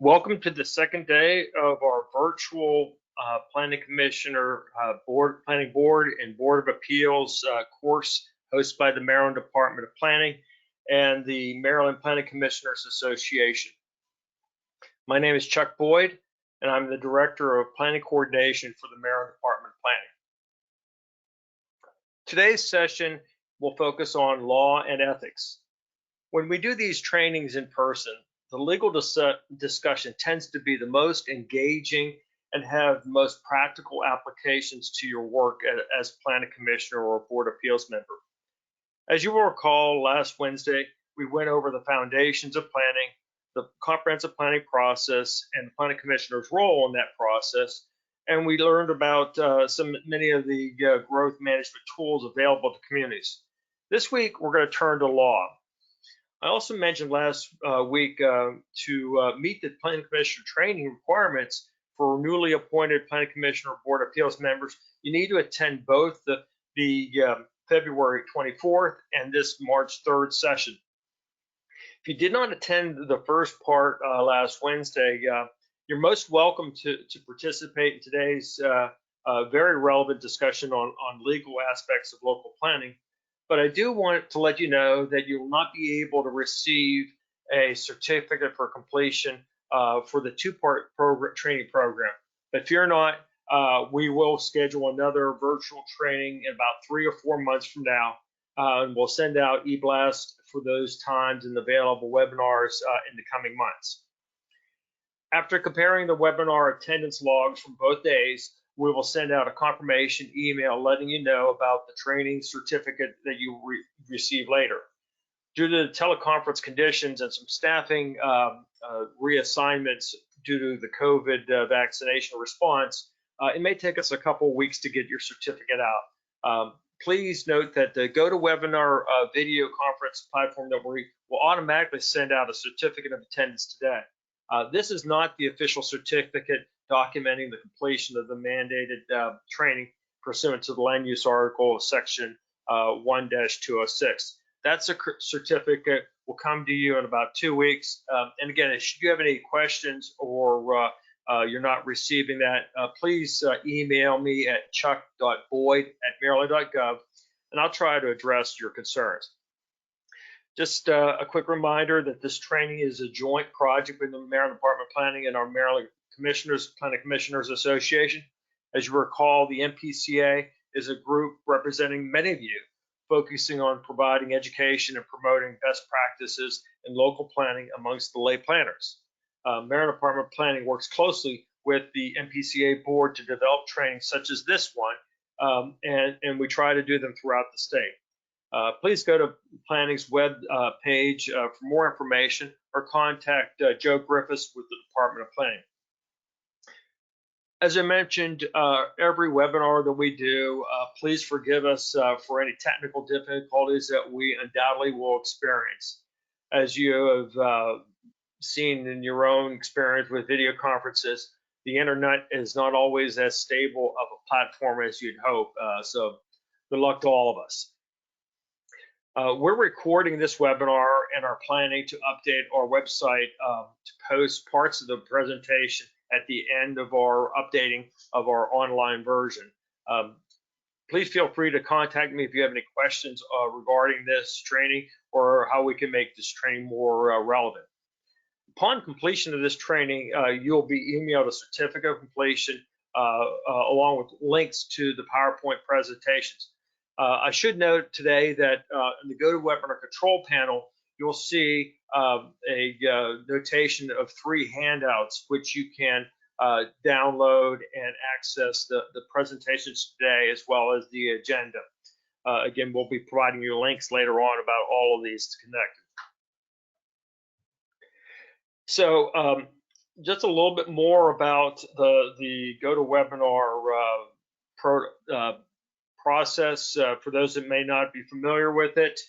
Welcome to the second day of our virtual Planning Commissioner Planning Board and Board of Appeals course hosted by the Maryland Department of Planning and the Maryland Planning Commissioners Association. My name is Chuck Boyd, and I'm the Director of Planning Coordination for the Maryland Department of Planning. Today's session will focus on law and ethics. When we do these trainings in person, the legal discussion tends to be the most engaging and have the most practical applications to your work as planning commissioner or board appeals member. As you will recall, last Wednesday, we went over the foundations of planning, the comprehensive planning process, and the planning commissioner's role in that process. And we learned about many of the growth management tools available to communities. This week, we're going to turn to law. I also mentioned last week to meet the planning commissioner training requirements for newly appointed planning commissioner board appeals members. You need to attend both the February 24th and this March 3rd session. If you did not attend the first part last Wednesday, you're most welcome to participate in today's very relevant discussion on legal aspects of local planning. But I do want to let you know that you will not be able to receive a certificate for completion for the two-part training program. But fear not, we will schedule another virtual training in about 3 or 4 months from now, and we'll send out e-blast for those times and available webinars in the coming months. After comparing the webinar attendance logs from both days, we will send out a confirmation email letting you know about the training certificate that you receive later. Due to the teleconference conditions and some staffing reassignments due to the COVID vaccination response, it may take us a couple of weeks to get your certificate out. Please note that the GoToWebinar video conference platform that we will automatically send out a certificate of attendance today. This is not the official certificate documenting the completion of the mandated training pursuant to the land use article of section 1-206. That certificate will come to you in about 2 weeks. And again, if you have any questions or you're not receiving that, please email me at chuck.boyd@maryland.gov, and I'll try to address your concerns. Just a quick reminder that this training is a joint project with the Maryland Department of Planning and our Maryland Planning Commissioners Association. As you recall, the MPCA is a group representing many of you, focusing on providing education and promoting best practices in local planning amongst the lay planners. Maryland Department of Planning works closely with the MPCA board to develop training such as this one, and we try to do them throughout the state. Please go to Planning's web page for more information or contact Joe Griffiths with the Department of Planning. As I mentioned, every webinar that we do, please forgive us for any technical difficulties that we undoubtedly will experience. As you have seen in your own experience with video conferences, the internet is not always as stable of a platform as you'd hope, so good luck to all of us. We're recording this webinar and are planning to update our website to post parts of the presentation at the end of our updating of our online version. Please feel free to contact me if you have any questions regarding this training or how we can make this training more relevant. Upon completion of this training, you'll be emailed a certificate of completion along with links to the PowerPoint presentations. I should note today that in the GoToWebinar control panel, you'll see a notation of 3 handouts, which you can download and access the presentations today, as well as the agenda. Again, we'll be providing you links later on about all of these to connect. So just a little bit more about the GoToWebinar process for those that may not be familiar with it.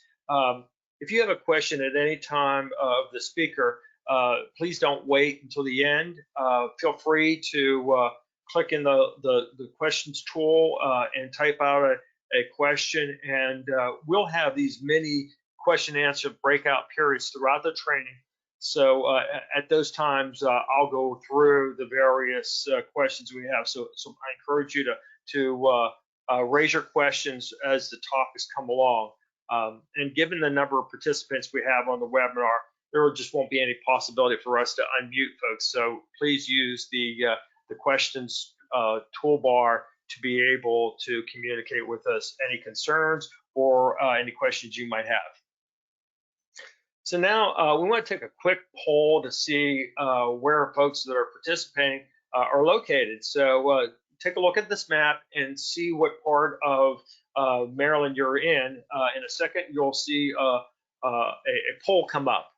If you have a question at any time of the speaker, please don't wait until the end. Feel free to click in the questions tool and type out a question, and we'll have these mini question answer breakout periods throughout the training So at those times, I'll go through the various questions we have. So I encourage you to raise your questions as the talks come along. And given the number of participants we have on the webinar, there just won't be any possibility for us to unmute folks. So please use the questions toolbar to be able to communicate with us any concerns or any questions you might have. So now we want to take a quick poll to see where folks that are participating are located. So take a look at this map and see what part of Maryland you're in. In a second, you'll see a poll come up.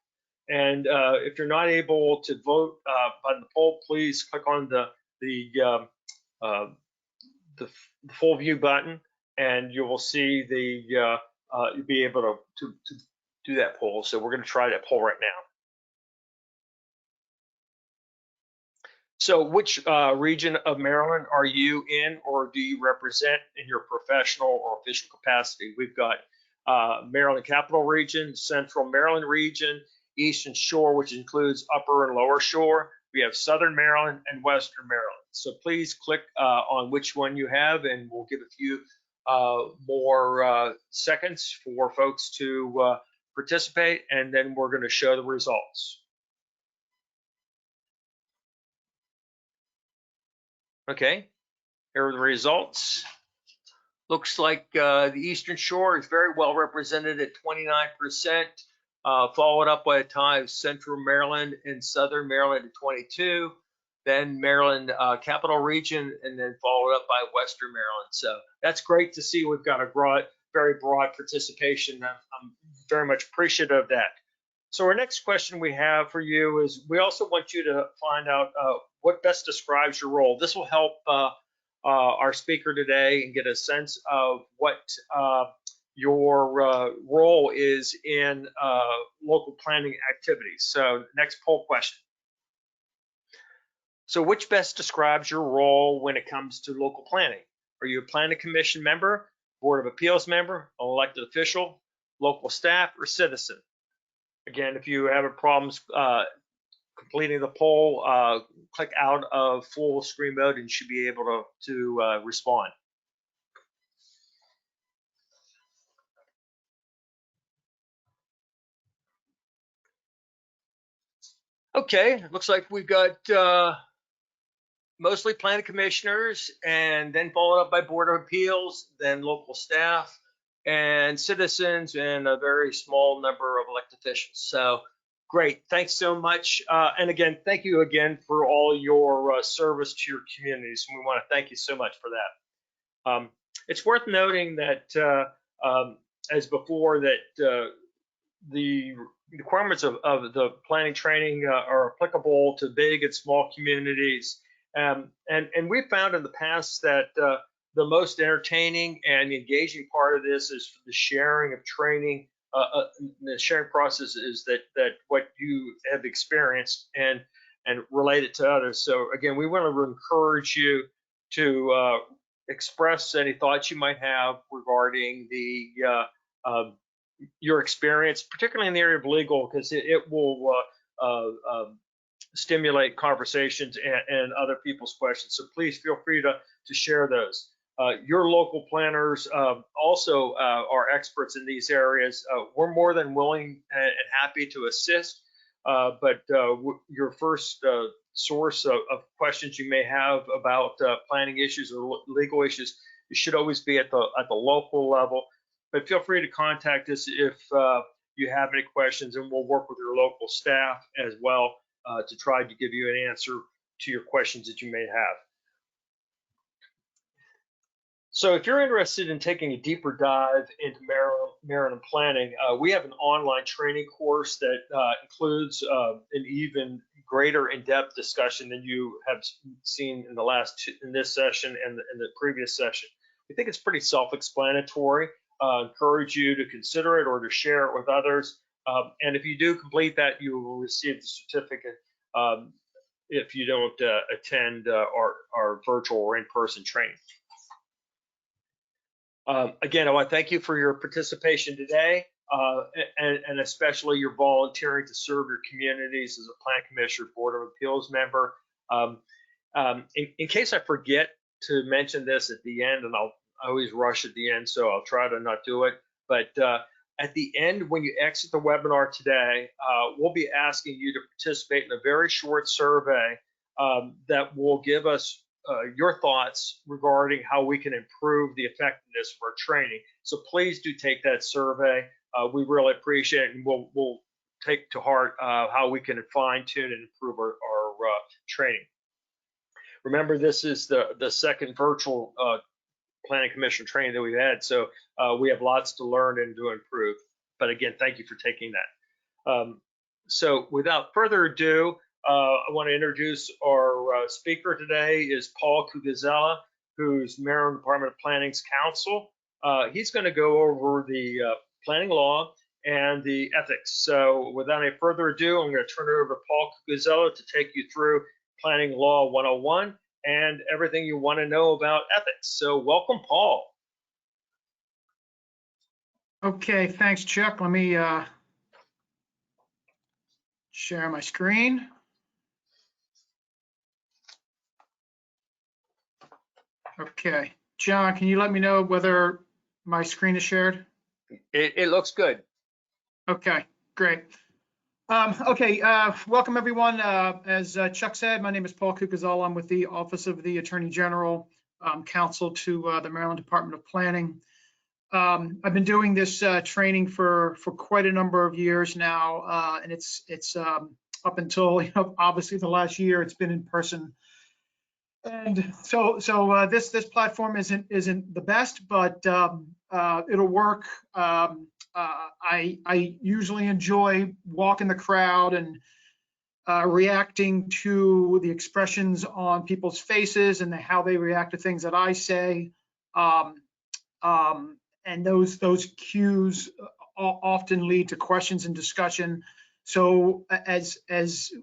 And if you're not able to vote on the poll, please click on the full view button, and you will see you'll be able to do that poll. So we're going to try that poll right now. So which region of Maryland are you in, or do you represent in your professional or official capacity? We've got Maryland Capital Region, Central Maryland Region, Eastern Shore, which includes Upper and Lower Shore. We have Southern Maryland and Western Maryland. So please click on which one you have, and we'll give a few more seconds for folks to participate, and then we're going to show the results. Okay, here are the results. Looks like the Eastern Shore is very well represented at 29%, followed up by a tie of Central Maryland and Southern Maryland at 22%, then Maryland Capital Region, and then followed up by Western Maryland. So that's great to see. We've got a very broad participation. I'm very much appreciative of that. So our next question we have for you is, we also want you to find out what best describes your role. This will help our speaker today and get a sense of what your role is in local planning activities. So next poll question. So which best describes your role when it comes to local planning? Are you a planning commission member, Board of Appeals member, an elected official, local staff, or citizen? Again, if you have problems completing the poll, click out of full screen mode and you should be able to respond. Okay, looks like we've got mostly planning commissioners, and then followed up by Board of Appeals, then local staff and citizens, and a very small number of elected officials. So great, thanks so much. And again, thank you again for all your service to your communities. We want to thank you so much for that. It's worth noting that, as before, that the requirements of the planning training are applicable to big and small communities. And we found in the past that the most entertaining and engaging part of this is the sharing of training. The sharing process is that what you have experienced and relate it to others. So again, we want to encourage you to express any thoughts you might have regarding your experience, particularly in the area of legal, because it will stimulate conversations and other people's questions. So please feel free to share those. Your local planners also are experts in these areas. We're more than willing and happy to assist, but your first source of questions you may have about planning issues or legal issues, it should always be at the local level. But feel free to contact us if you have any questions, and we'll work with your local staff as well to try to give you an answer to your questions that you may have. So if you're interested in taking a deeper dive into Maryland planning, we have an online training course that includes an even greater in-depth discussion than you have seen in this session and in the previous session. We think it's pretty self-explanatory. Encourage you to consider it or to share it with others. And if you do complete that, you will receive the certificate if you don't attend our virtual or in-person training. Again, I want to thank you for your participation today. and especially your volunteering to serve your communities as a Plan Commissioner Board of Appeals member. In case I forget to mention this at the end, and I always rush at the end, so I'll try to not do it. But at the end, when you exit the webinar today, we'll be asking you to participate in a very short survey that will give us your thoughts regarding how we can improve the effectiveness of our training. So please do take that survey. We really appreciate it, and we'll take to heart how we can fine tune and improve our training. Remember, this is the second virtual Planning Commission training that we've had, so we have lots to learn and to improve. But again, thank you for taking that. So without further ado, I want to introduce our speaker today is Paul Cugazzella, who's Maryland Department of Planning's counsel. He's going to go over the planning law and the ethics. So without any further ado, I'm going to turn it over to Paul Cugazzella to take you through Planning Law 101 and everything you want to know about ethics. So welcome, Paul. Okay, thanks, Chuck. Let me share my screen. Okay, John, can you let me know whether my screen is shared? It looks good. Okay, great. Welcome everyone. As Chuck said, my name is Paul Cugazzella. I'm with the Office of the Attorney General, counsel to the Maryland Department of Planning. I've been doing this training for quite a number of years now, and it's up until obviously the last year it's been in person. And so this platform isn't the best, but it'll work. I usually enjoy walking the crowd and reacting to the expressions on people's faces and how they react to things that I say. And those cues often lead to questions and discussion. So as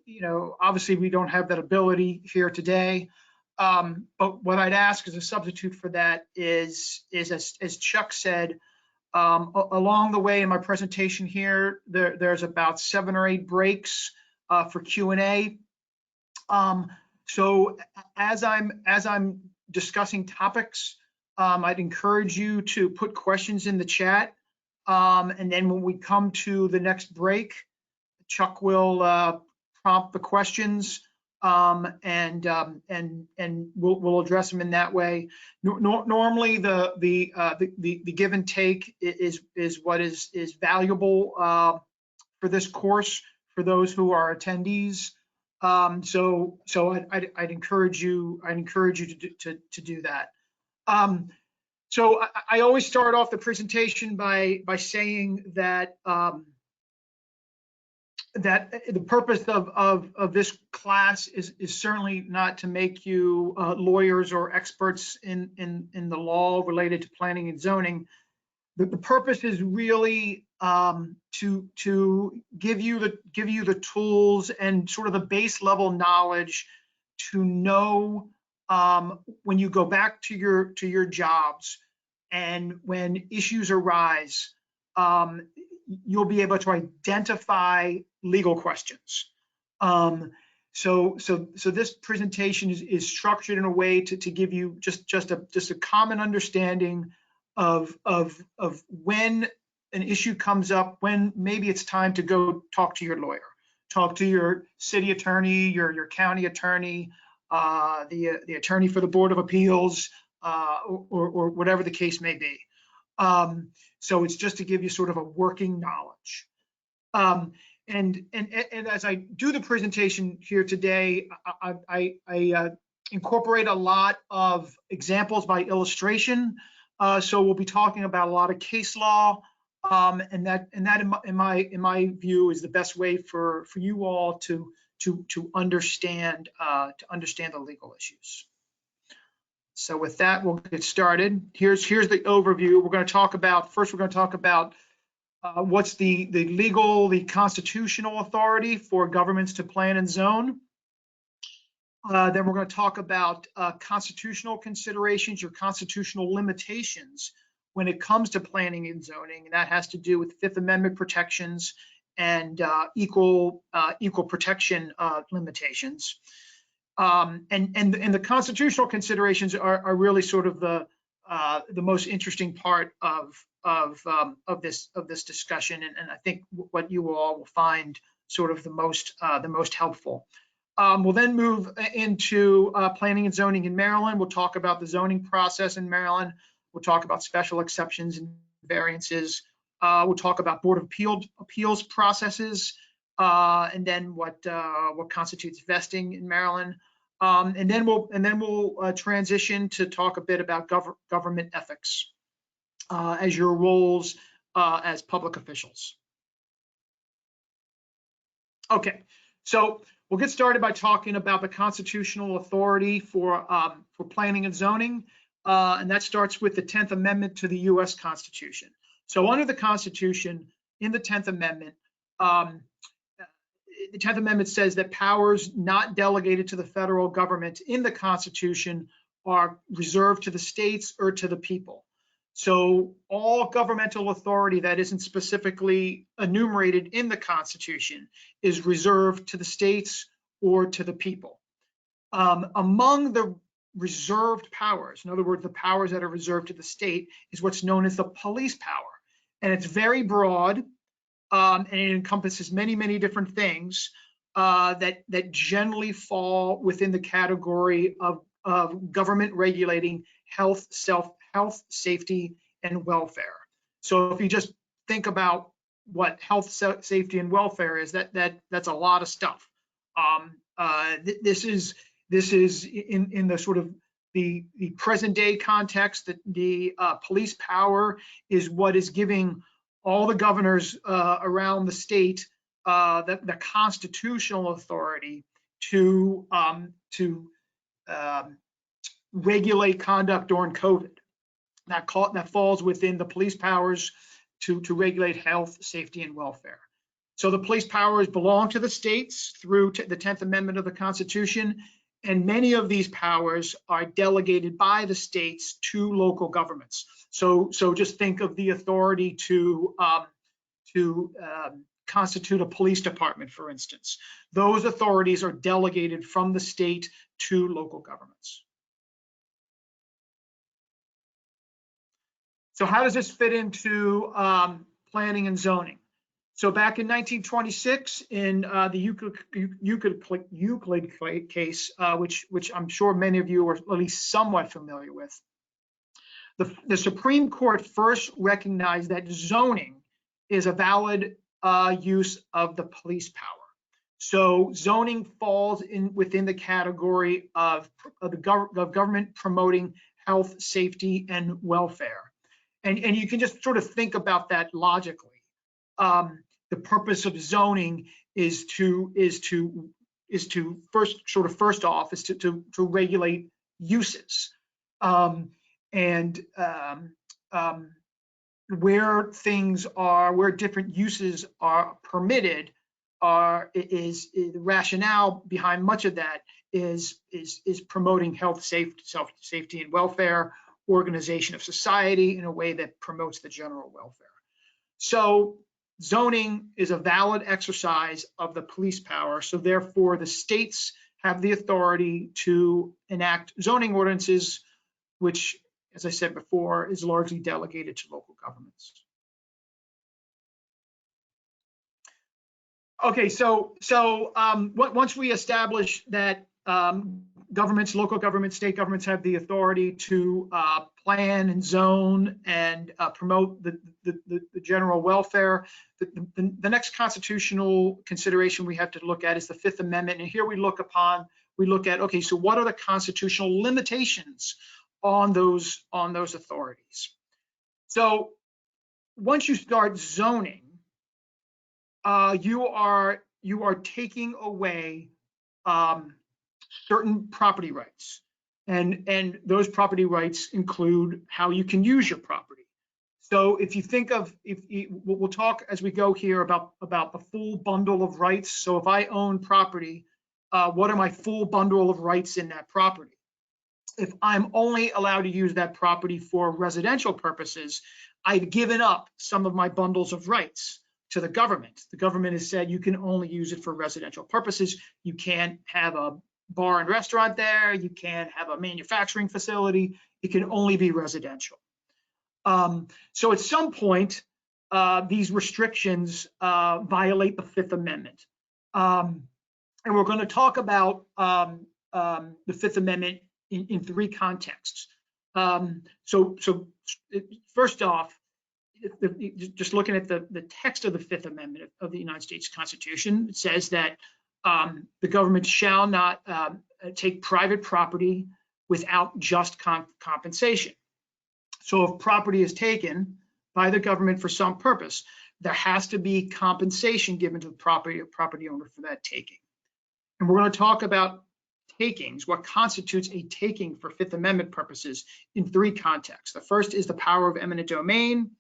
you know, obviously we don't have that ability here today. But what I'd ask as a substitute for that is as Chuck said, along the way in my presentation here, there's about 7 or 8 breaks for Q&A. So as I'm discussing topics, I'd encourage you to put questions in the chat, and then when we come to the next break, Chuck will prompt the questions. And we'll address them in that way. Normally, the give and take is what is valuable for this course for those who are attendees. So I'd encourage you to do that. So I always start off the presentation by saying that that the purpose of this class is certainly not to make you lawyers or experts in the law related to planning and zoning. The purpose is really to give you the tools and sort of the base level knowledge to know when you go back to your jobs and when issues arise, you'll be able to identify legal questions. So this presentation is structured in a way to give you just a common understanding of when an issue comes up, when maybe it's time to go talk to your lawyer, talk to your city attorney, your county attorney, the attorney for the Board of Appeals, or whatever the case may be. So it's just to give you sort of a working knowledge. And as I do the presentation here today, I incorporate a lot of examples by illustration. So we'll be talking about a lot of case law, and that in my view is the best way for you all to understand the legal issues. So with that, we'll get started. Here's the overview. We're going to talk about what's the constitutional authority for governments to plan and zone. Then we're going to talk about constitutional considerations, your constitutional limitations when it comes to planning and zoning, and that has to do with Fifth Amendment protections and equal protection limitations. And the constitutional considerations are really sort of the most interesting part of this discussion, and I think what you all will find sort of the most helpful. We'll then move into planning and zoning in Maryland. We'll talk about the zoning process in Maryland. We'll talk about special exceptions and variances. We'll talk about Board of Appeals processes, and then what constitutes vesting in Maryland. And then we'll transition to talk a bit about government ethics as your roles as public officials. Okay, so we'll get started by talking about the constitutional authority for planning and zoning, and that starts with the 10th Amendment to the U.S. Constitution. So under the Constitution, in the 10th Amendment, the 10th Amendment says that powers not delegated to the federal government in the Constitution are reserved to the states or to the people. So all governmental authority that isn't specifically enumerated in the Constitution is reserved to the states or to the people. Among the reserved powers, in other words, the powers that are reserved to the state, is what's known as the police power. And it's very broad, and it encompasses many, many different things that generally fall within the category of government regulating health, safety, and welfare. So if you just think about what health, safety, and welfare is, that's a lot of stuff. This is in the sort of the present day context, that the police power is what is giving all the governors around the state the constitutional authority to regulate conduct during COVID. That falls within the police powers to regulate health, safety, and welfare. So the police powers belong to the states through the 10th Amendment of the Constitution, and many of these powers are delegated by the states to local governments. So just think of the authority to constitute a police department, for instance. Those authorities are delegated from the state to local governments. So how does this fit into planning and zoning? So back in 1926, in the Euclid case, which I'm sure many of you are at least somewhat familiar with, the Supreme Court first recognized that zoning is a valid use of the police power. So zoning falls within the category of government promoting health, safety, and welfare. And you can just sort of think about that logically. The purpose of zoning is to first off regulate uses, and where different uses are permitted is the rationale behind much of that is promoting health, safety, and welfare, organization of society in a way that promotes the general welfare. So zoning is a valid exercise of the police power. So therefore, the states have the authority to enact zoning ordinances, which, as I said before, is largely delegated to local governments. Okay, so once we establish that governments, local governments, state governments have the authority to plan and zone and promote the general welfare, the next constitutional consideration we have to look at is the Fifth Amendment. And here we look at, okay, so what are the constitutional limitations on those authorities? So once you start zoning, you are taking away certain property rights, and those property rights include how you can use your property. So if you think of, we'll talk as we go here about the full bundle of rights. So if I own property, what are my full bundle of rights in that property? if I'm only allowed to use that property for residential purposes, I've given up some of my bundles of rights to the government. The government has said you can only use it for residential purposes. You can't have a bar and restaurant there. You can't have a manufacturing facility. It can only be residential. So at some point, these restrictions violate the Fifth Amendment. And we're going to talk about the Fifth Amendment in three contexts. So first off, just looking at the text of the Fifth Amendment of the United States Constitution, it says that the government shall not take private property without just compensation. So if property is taken by the government for some purpose, there has to be compensation given to the property owner for that taking. And we're going to talk about takings, what constitutes a taking for Fifth Amendment purposes, in three contexts. The first is the power of eminent domain.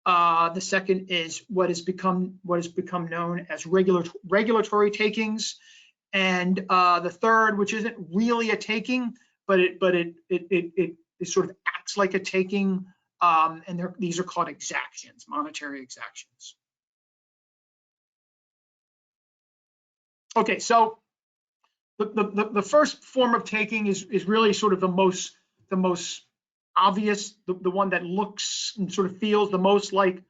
The second is what has become known as regulatory takings, and the third, which isn't really a taking, but it sort of acts like a taking, and these are called exactions, monetary exactions. Okay, so the first form of taking is really sort of the most obvious, the one that looks and sort of feels the most like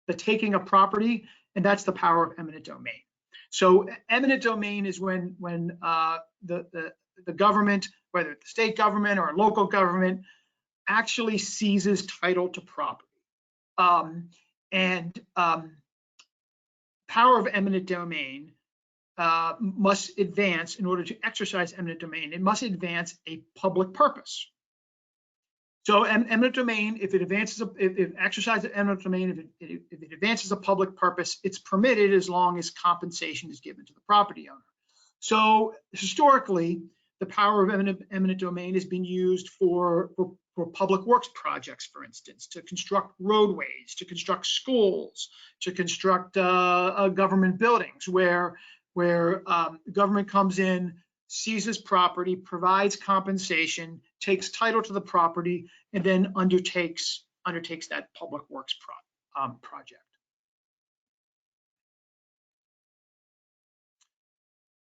the taking of property, and that's the power of eminent domain. So eminent domain is when the government, whether it's the state government or a local government, actually seizes title to property. Power of eminent domain must advance, in order to exercise eminent domain, it must advance a public purpose. So eminent domain, if it exercises eminent domain, if it advances a public purpose, it's permitted as long as compensation is given to the property owner. So historically, the power of eminent domain has been used for public works projects, for instance, to construct roadways, to construct schools, to construct government buildings, where government comes in, seizes property, provides compensation, takes title to the property, and then undertakes that public works project.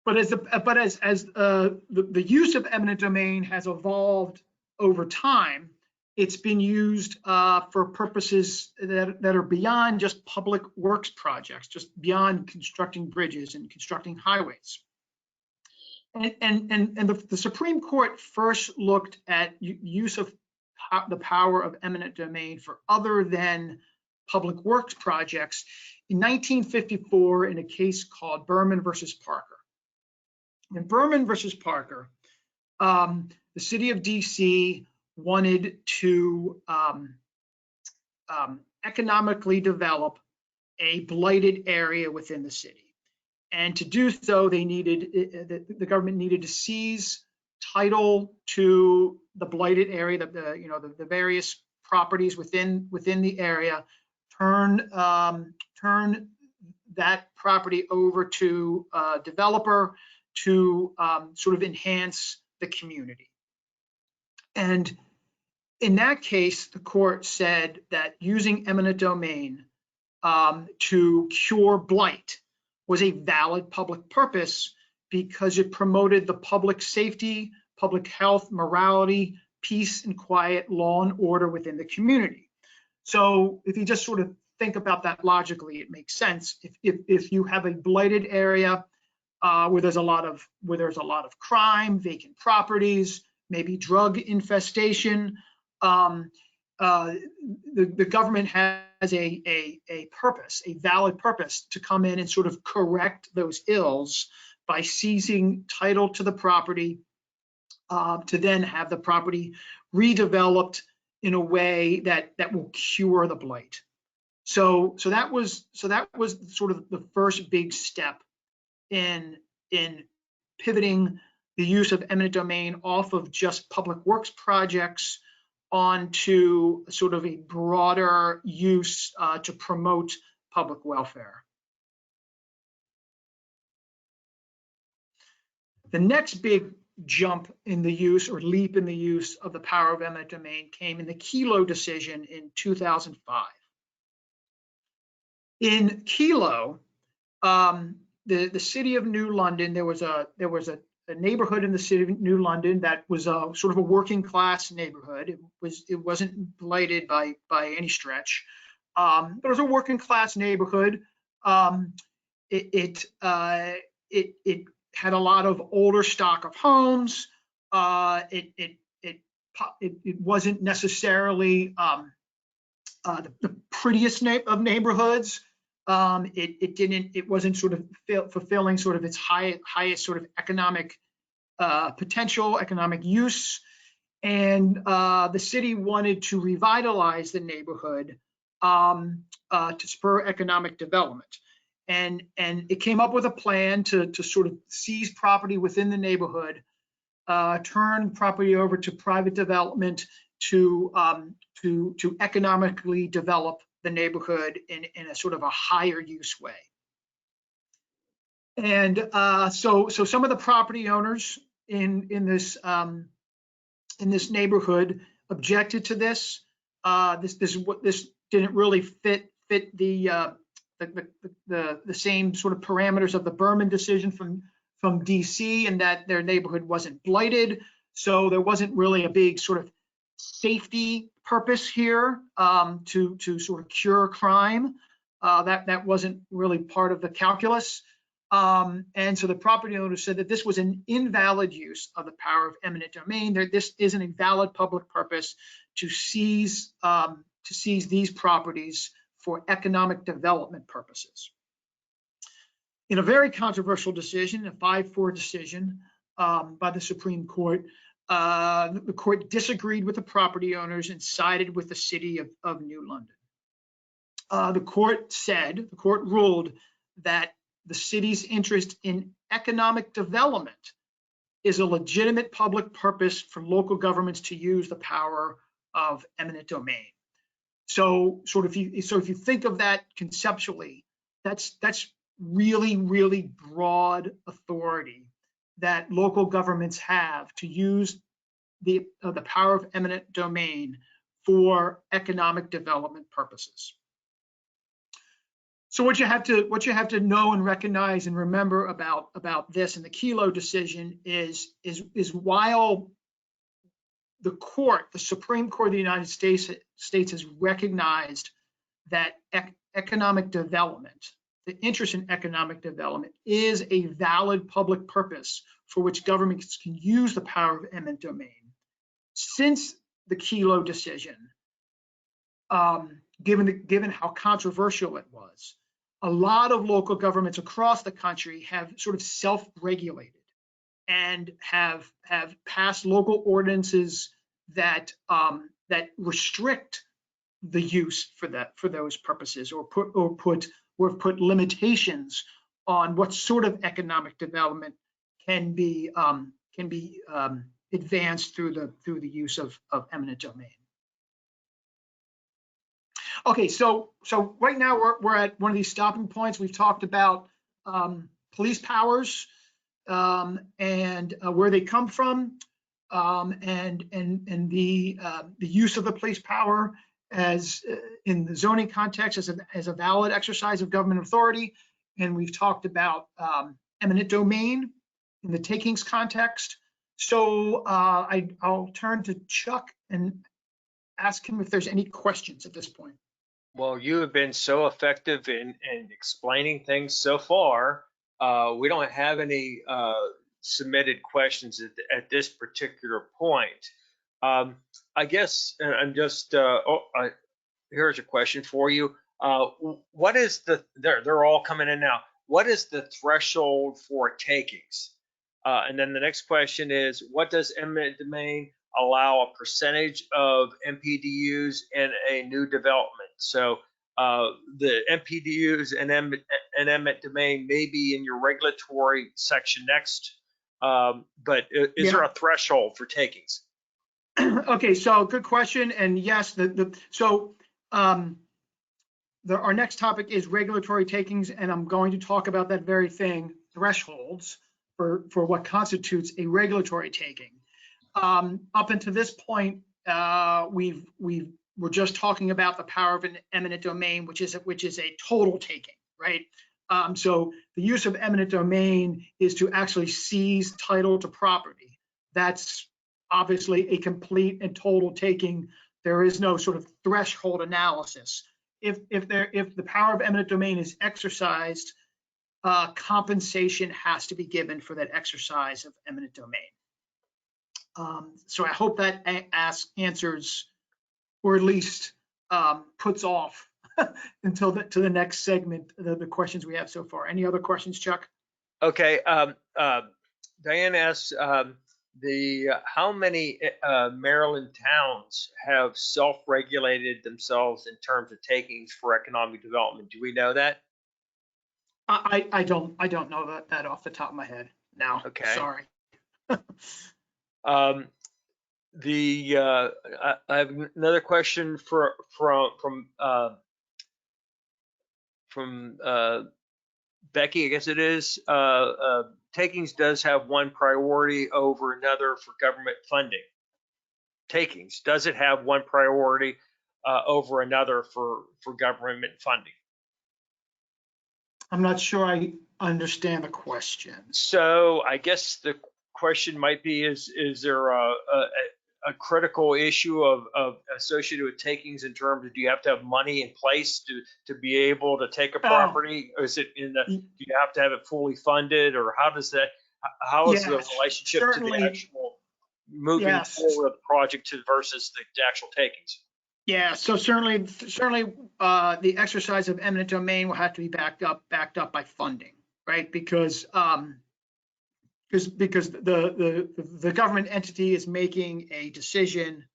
But as the use of eminent domain has evolved over time, it's been used for purposes that are beyond just public works projects, just beyond constructing bridges and constructing highways. And the Supreme Court first looked at use of the power of eminent domain for other than public works projects in 1954 in a case called Berman versus Parker. In Berman versus Parker, the city of DC wanted to economically develop a blighted area within the city. And to do so, the government needed to seize title to the blighted area, the various properties within the area, turn that property over to a developer to sort of enhance the community. And in that case, the court said that using eminent domain to cure blight was a valid public purpose because it promoted the public safety, public health, morality, peace and quiet, law and order within the community. So if you just sort of think about that logically, it makes sense. If you have a blighted area where there's a lot of crime, vacant properties, maybe drug infestation, the government has a purpose, a valid purpose, to come in and sort of correct those ills by seizing title to the property, to then have the property redeveloped in a way that will cure the blight. So that was sort of the first big step in pivoting the use of eminent domain off of just public works projects onto sort of a broader use to promote public welfare. The next big jump in the use or leap in the use of the power of eminent domain came in the Kelo decision in 2005. In Kelo, the city of New London, there was a neighborhood in the city of New London that was a sort of a working class neighborhood. It wasn't blighted by any stretch. But it was a working class neighborhood. It had a lot of older stock of homes. It wasn't necessarily the prettiest of neighborhoods. It wasn't sort of fulfilling sort of its highest sort of economic potential, economic use. And the city wanted to revitalize the neighborhood to spur economic development. And it came up with a plan to sort of seize property within the neighborhood, turn property over to private development to economically develop the neighborhood in a sort of a higher use way. And so some of the property owners in this neighborhood objected to this. This didn't really fit the same sort of parameters of the Berman decision from DC, and that their neighborhood wasn't blighted. So there wasn't really a big sort of safety purpose here to sort of cure crime. That wasn't really part of the calculus. And so the property owner said that this was an invalid use of the power of eminent domain. This isn't a valid public purpose to seize these properties for economic development purposes. In a very controversial decision, a 5-4 decision by the Supreme Court, the court disagreed with the property owners and sided with the city of New London. The court ruled that the city's interest in economic development is a legitimate public purpose for local governments to use the power of eminent domain. So if you think of that conceptually, that's really, really broad authority that local governments have to use the power of eminent domain for economic development purposes. So what you have to know and recognize and remember about this and the Kelo decision is while the Supreme Court of the United States has recognized that economic development, the interest in economic development, is a valid public purpose for which governments can use the power of eminent domain. Since the Kelo decision, given how controversial it was, a lot of local governments across the country have sort of self-regulated and have passed local ordinances that restrict the use for those purposes, or have put limitations on what sort of economic development can be advanced through the use of eminent domain. Okay, so right now we're at one of these stopping points. We've talked about police powers and where they come from, and the use of the police power as in the zoning context as a valid exercise of government authority. And we've talked about eminent domain in the takings context. So I'll turn to Chuck and ask him if there's any questions at this point. Well, you have been so effective in explaining things so far. We don't have any submitted questions at this particular point. I guess I'm just, here's a question for you. What is they're all coming in now. What is the threshold for takings? And then the next question is, what does eminent domain allow a percentage of MPDUs in a new development? So the MPDUs and eminent domain may be in your regulatory section next, but is there a threshold for takings? Okay, so good question. And yes, our next topic is regulatory takings, and I'm going to talk about that very thing, thresholds. for what constitutes a regulatory taking. Up until this point, we're just talking about the power of an eminent domain, which is a total taking, right? So the use of eminent domain is to actually seize title to property. That's obviously a complete and total taking. There is no sort of threshold analysis. If the power of eminent domain is exercised, compensation has to be given for that exercise of eminent domain. So I hope that answers, or at least puts off until to the next segment, the questions we have so far. Any other questions, Chuck? Okay. Diane asks, how many Maryland towns have self-regulated themselves in terms of takings for economic development? Do we know that? I don't know that off the top of my head now. Okay. Sorry. I have another question from Becky, I guess it is. Takings does have one priority over another for government funding. Takings, does it have one priority over another for government funding? I'm not sure I understand the question. So I guess the question might be, is there a critical issue of associated with takings in terms of, do you have to have money in place to be able to take a property? Or is it do you have to have it fully funded, or how is the relationship to the actual moving forward of the project versus the actual takings? Yeah, so certainly the exercise of eminent domain will have to be backed up by funding, right? Because the government entity is making a decision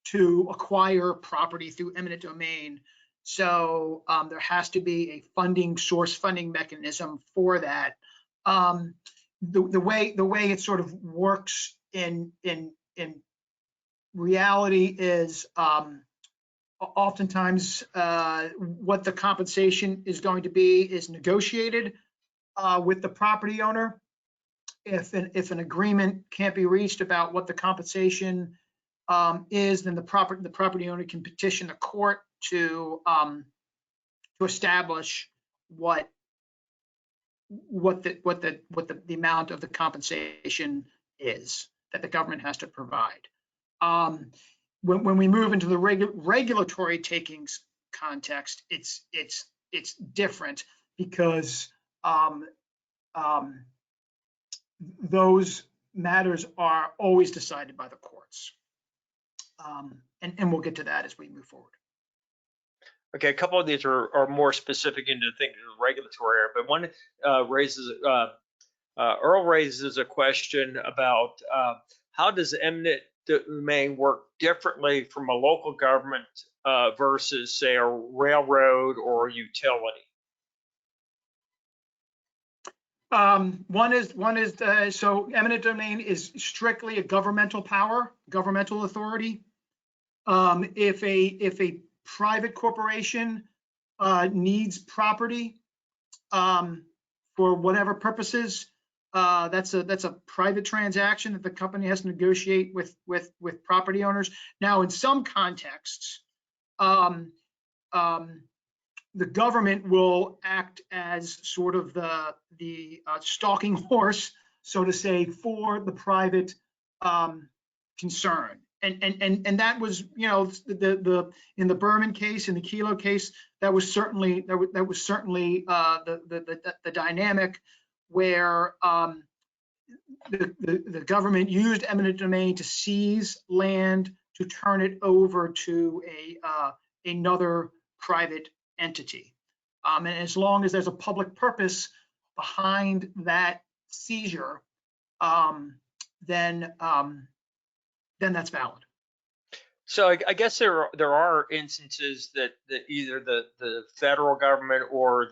to acquire property through eminent domain. So there has to be a funding mechanism for that. The way it sort of works in reality is oftentimes what the compensation is going to be is negotiated with the property owner. If an agreement can't be reached about what the compensation is, then the property owner can petition the court to establish what the amount of the compensation is that the government has to provide. When we move into the regulatory takings context, it's different, because those matters are always decided by the courts. And we'll get to that as we move forward. Okay, a couple of these are more specific into things in the regulatory area, but one Earl raises a question about how does eminent domain work differently from a local government versus, say, a railroad or a utility? One is so eminent domain is strictly a governmental power, governmental authority. If a private corporation needs property for whatever purposes, that's a private transaction that the company has to negotiate with property owners. Now, in some contexts, the government will act as sort of the stalking horse, so to say, for the private concern. And that was, you know, in the Berman case, in the Kelo case, that was certainly the dynamic where the government used eminent domain to seize land to turn it over to another private entity. And as long as there's a public purpose behind that seizure, then that's valid. So I guess there are instances that either the federal government or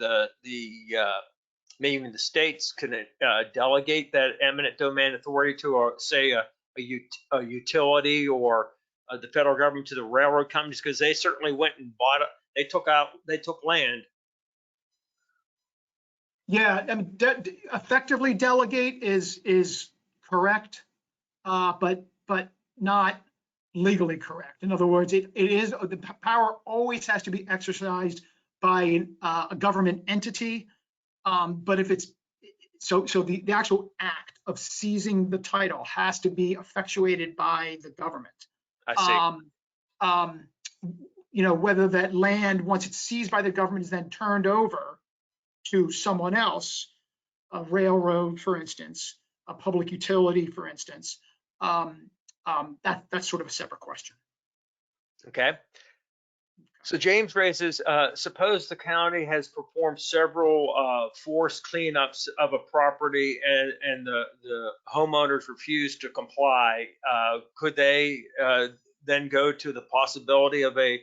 maybe even the states can delegate that eminent domain authority to say a utility, or the federal government to the railroad companies, because they certainly went and bought it. They took land. Yeah, I mean, effectively delegate is correct, but not legally correct. In other words, it is, the power always has to be exercised by a government entity. But if it's, so the actual act of seizing the title has to be effectuated by the government. I see. Um, um, whether that land, once it's seized by the government, is then turned over to someone else, a railroad, for instance, a public utility, for instance, that's sort of a separate question. Okay. So James raises, suppose the county has performed several forced cleanups of a property and the homeowners refuse to comply. Could they then go to the possibility of a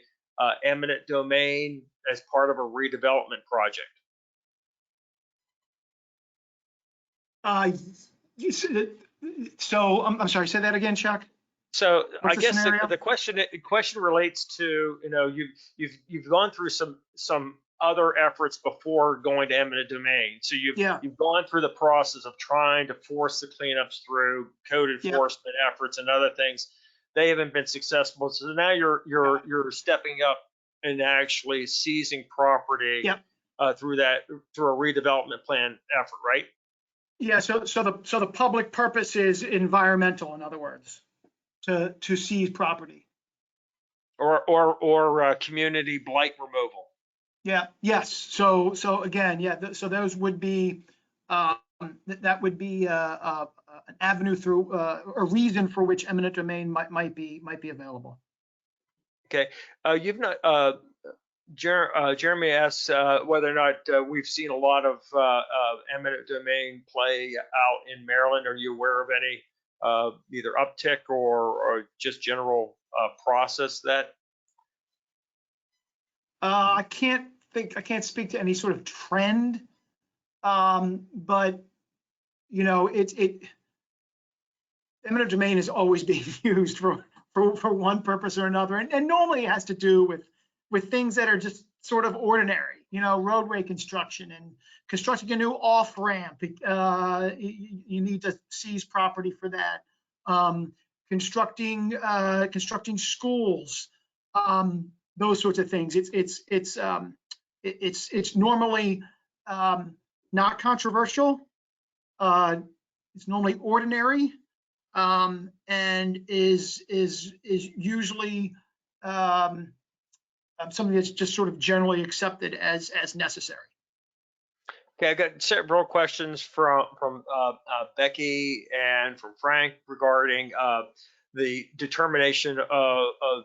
eminent domain as part of a redevelopment project? So I'm sorry, say that again, Chuck. So I What's the guess scenario? the question relates to, you've gone through some other efforts before going to eminent domain. So Yeah, you've gone through the process of trying to force the cleanups through code yeah, enforcement efforts and other things. They haven't been successful. So now yeah, you're stepping up and actually seizing property yeah, through a redevelopment plan effort, right? yeah. So the public purpose is environmental, in other words, to seize property. Or community blight removal. Yeah, yes. So again, yeah. So those would be, that would be an avenue through, a reason for which eminent domain might be available. Okay. You've not, Jeremy asks whether or not we've seen a lot of eminent domain play out in Maryland. Are you aware of any either uptick or just general process that? I can't speak to any sort of trend, but eminent domain is always being used for one purpose or another, and normally it has to do with things that are just sort of ordinary, roadway construction and constructing a new off ramp. You need to seize property for that. Constructing schools, those sorts of things. It's normally not controversial. It's normally ordinary, and is usually something that's just sort of generally accepted as necessary. Okay, I got several questions from Becky and from Frank regarding the determination of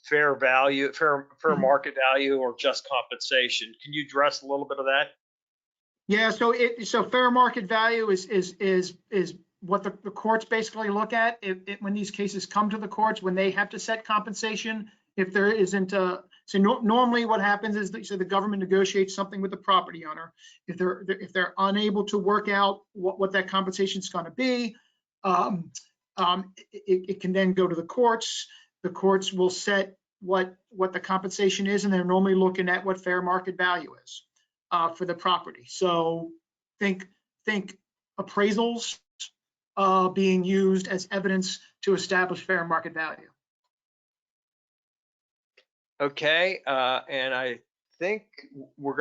fair value, fair market value, or just compensation. Can you address a little bit of that? Yeah, so fair market value is what the courts basically look at when these cases come to the courts, when they have to set compensation. If there isn't normally what happens is that, so the government negotiates something with the property owner. If they're unable to work out what that compensation is going to be, it can then go to the courts. The courts will set what the compensation is, and they're normally looking at what fair market value is for the property. So think appraisals being used as evidence to establish fair market value. Okay, and I think we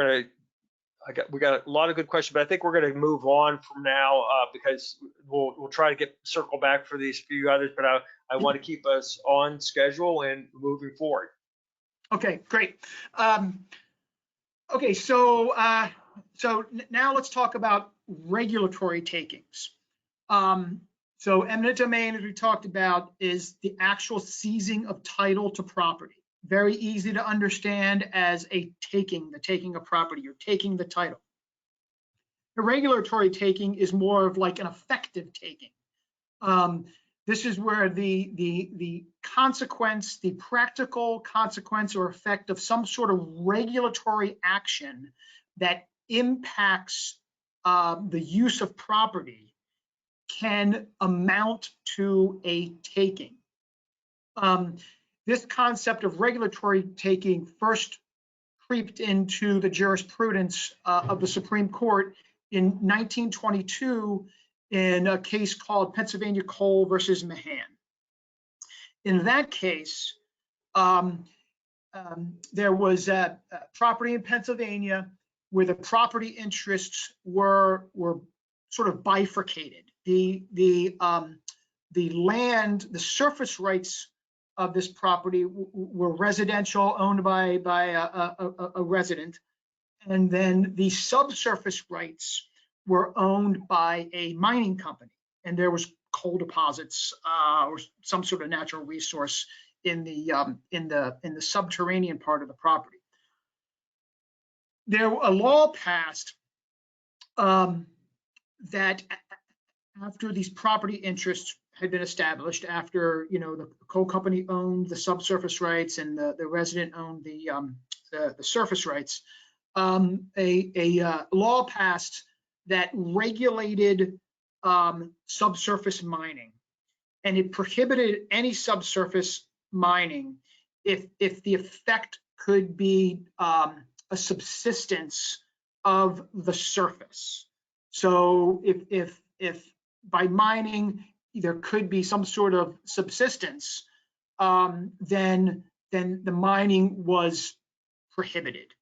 got a lot of good questions, but I think we're going to move on from now because we'll try to circle back for these few others, but I want to keep us on schedule and moving forward. Okay, great. Okay, so now let's talk about regulatory takings. So eminent domain, as we talked about, is the actual seizing of title to property. Very easy to understand as a taking, the taking of property. You're taking the title. The regulatory taking is more of like an effective taking. This is where the consequence, the practical consequence or effect of some sort of regulatory action that impacts the use of property can amount to a taking. This concept of regulatory taking first creeped into the jurisprudence of the Supreme Court in 1922 in a case called Pennsylvania Coal versus Mahan. In that case, there was a property in Pennsylvania where the property interests were sort of bifurcated. The land, the surface rights of this property were residential, owned by a resident, and then the subsurface rights were owned by a mining company, and there was coal deposits or some sort of natural resource in the subterranean part of the property. There a law passed that after these property interests had been established, after the coal company owned the subsurface rights and the resident owned the surface rights, a law passed that regulated subsurface mining, and it prohibited any subsurface mining if the effect could be a subsistence of the surface. So if by mining there could be some sort of subsistence, then the mining was prohibited.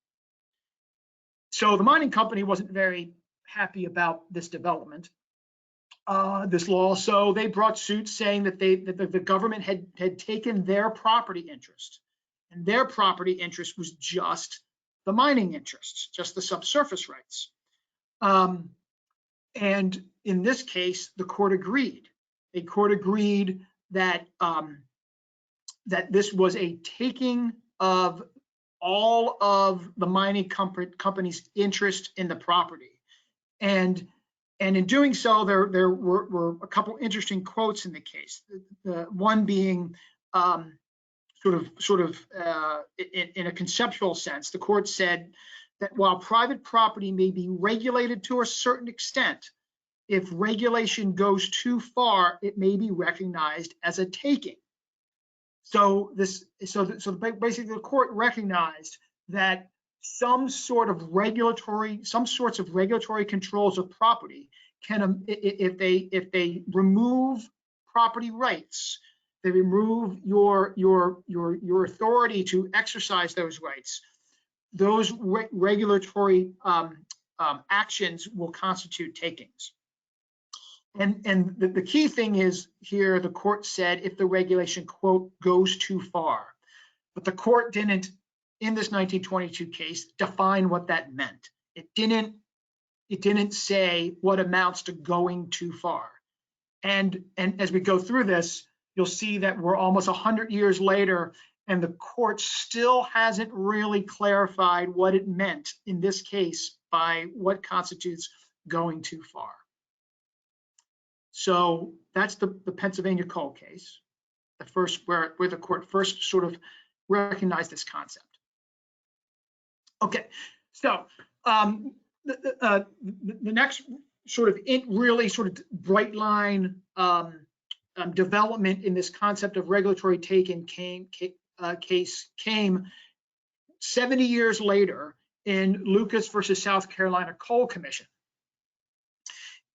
So the mining company wasn't very happy about this development, this law. So they brought suit saying that the government had taken their property interest, and their property interest was just the mining interests, just the subsurface rights. And in this case, the court agreed. The court agreed that that this was a taking of all of the mining company's interest in the property, and in doing so, there were a couple interesting quotes in the case. The one being sort of in a conceptual sense, the court said that while private property may be regulated to a certain extent, if regulation goes too far, it may be recognized as a taking. So basically, the court recognized that some sorts of regulatory controls of property can, if they remove property rights, they remove your authority to exercise those rights, those regulatory actions will constitute takings. And the key thing is here, the court said if the regulation, quote, goes too far. But the court didn't, in this 1922 case, define what that meant. It didn't say what amounts to going too far. And as we go through this, you'll see that we're almost 100 years later, and the court still hasn't really clarified what it meant in this case by what constitutes going too far. So that's the Pennsylvania coal case, the first where the court first sort of recognized this concept. Okay, so the next sort of really sort of bright line development in this concept of regulatory taking case came 70 years later in Lucas versus South Carolina Coal Commission.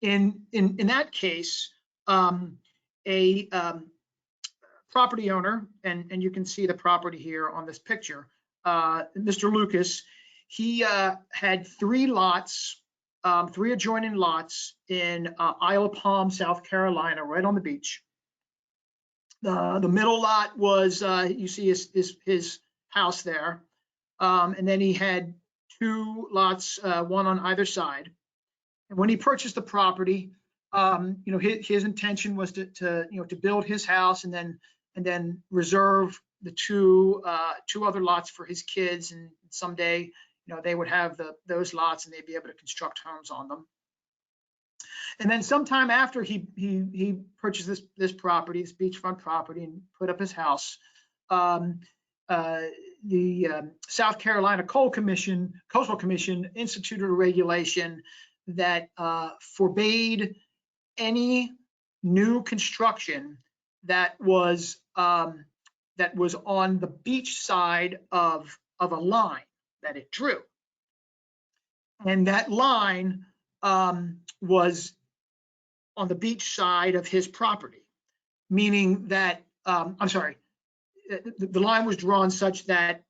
In that case, a property owner, and you can see the property here on this picture, Mr. Lucas, he had three adjoining lots in Isle of Palm, South Carolina, right on the beach. The middle lot was, you see his house there, and then he had two lots, one on either side. And when he purchased the property, his intention was to build his house and then reserve the two other lots for his kids, and someday they would have those lots and they'd be able to construct homes on them. And then sometime after he purchased this property, this beachfront property, and put up his house, the South Carolina Coastal Commission instituted a regulation that forbade any new construction that was on the beach side of a line that it drew. And that line was on the beach side of his property, meaning that, I'm sorry, the line was drawn such that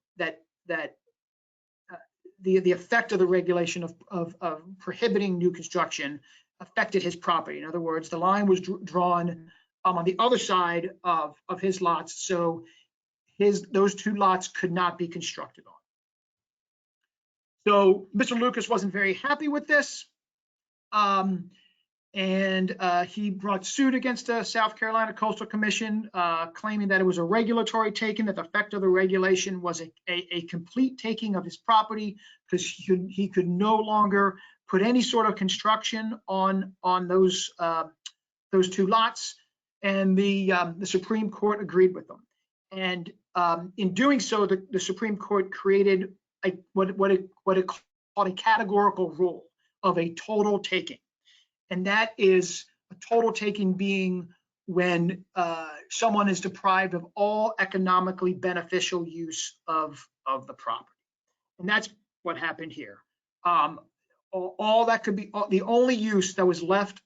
the effect of the regulation of prohibiting new construction affected his property. In other words, the line was drawn on the other side of his lots, so those two lots could not be constructed on. So Mr. Lucas wasn't very happy with this, and he brought suit against the South Carolina Coastal Commission, claiming that it was a regulatory taking, that the effect of the regulation was a complete taking of his property, because he could no longer put any sort of construction on those two lots, and the Supreme Court agreed with them. And in doing so, the Supreme Court created what it called a categorical rule of a total taking. And that is a total taking being when someone is deprived of all economically beneficial use of the property. And that's what happened here. All that could be, the only use that was left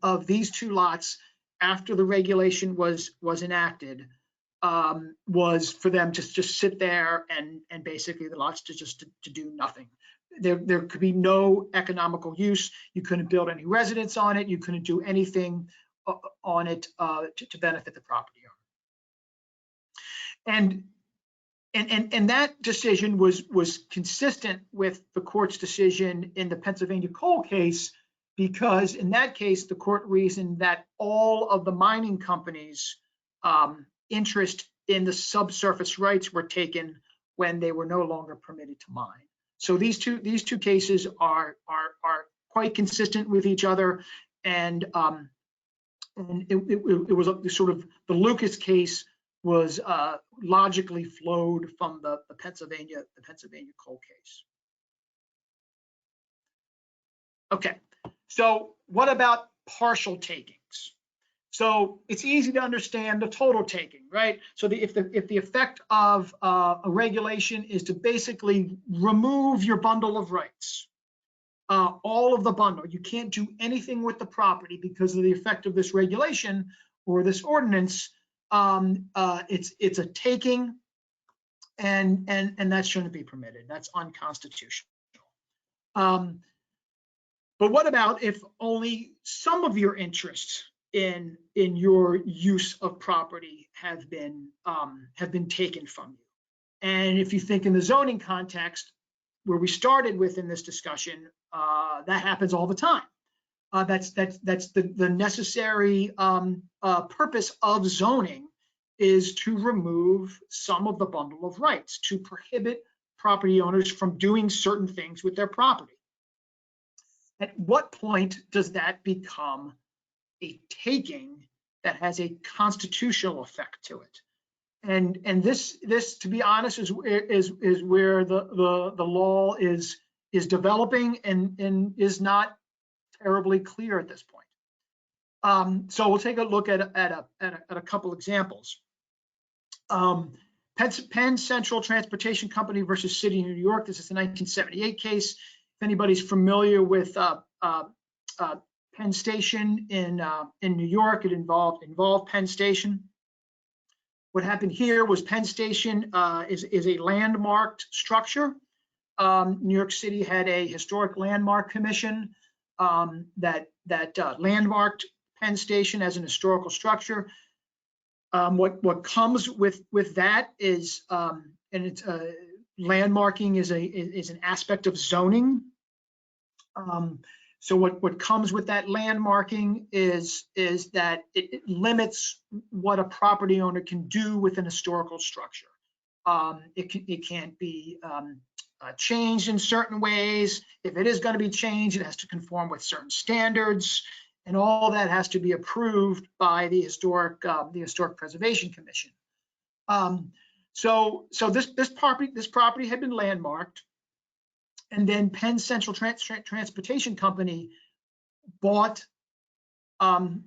of these two lots after the regulation was enacted was for them to just sit there and basically the lots to do nothing. There could be no economical use. You couldn't build any residence on it. You couldn't do anything on it to benefit the property owner. And that decision was consistent with the court's decision in the Pennsylvania coal case, because in that case, the court reasoned that all of the mining companies' interest in the subsurface rights were taken when they were no longer permitted to mine. So these two cases are quite consistent with each other, and it was a sort of, the Lucas case was logically flowed from the Pennsylvania coal case. Okay, so what about partial takings? So it's easy to understand the total taking, right? So if the effect of a regulation is to basically remove your bundle of rights, all of the bundle, you can't do anything with the property because of the effect of this regulation or this ordinance. It's a taking, and that shouldn't be permitted. That's unconstitutional. But what about if only some of your interests in your use of property have been taken from you? And if you think in the zoning context where we started with in this discussion, that happens all the time. That's the necessary purpose of zoning, is to remove some of the bundle of rights, to prohibit property owners from doing certain things with their property. At what point does that become a taking that has a constitutional effect to it? And this, to be honest, is where the law is developing and is not terribly clear at this point. So we'll take a look at a couple examples. Penn Central Transportation Company versus City of New York. This is a 1978 case. If anybody's familiar with Penn Station in New York, it involved Penn Station. What happened here was Penn Station is a landmarked structure. New York City had a historic landmark commission that landmarked Penn Station as an historical structure. What comes with that is, and it's landmarking is an aspect of zoning. So what comes with that landmarking is that it limits what a property owner can do with an historical structure. It can't be changed in certain ways. If it is going to be changed, it has to conform with certain standards, and all that has to be approved by the Historic Preservation Commission. So this property had been landmarked, and then Penn Central Transportation Company bought the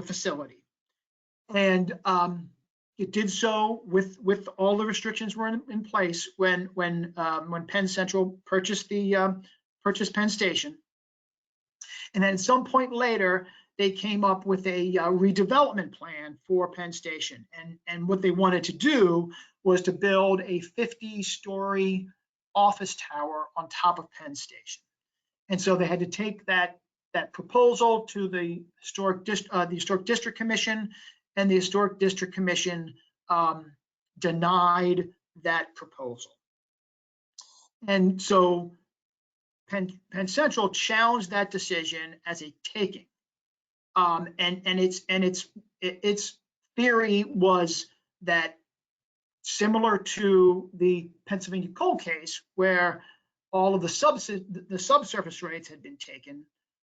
facility, and it did so with all the restrictions were in place when Penn Central purchased the purchased Penn Station. And then at some point later, they came up with a redevelopment plan for Penn Station. And what they wanted to do was to build a 50-story office tower on top of Penn Station. And so they had to take that proposal to the Historic District Commission, and the Historic District Commission denied that proposal. And so Penn Central challenged that decision as a taking. And its theory was that, similar to the Pennsylvania coal case, where all of the subsurface rates had been taken,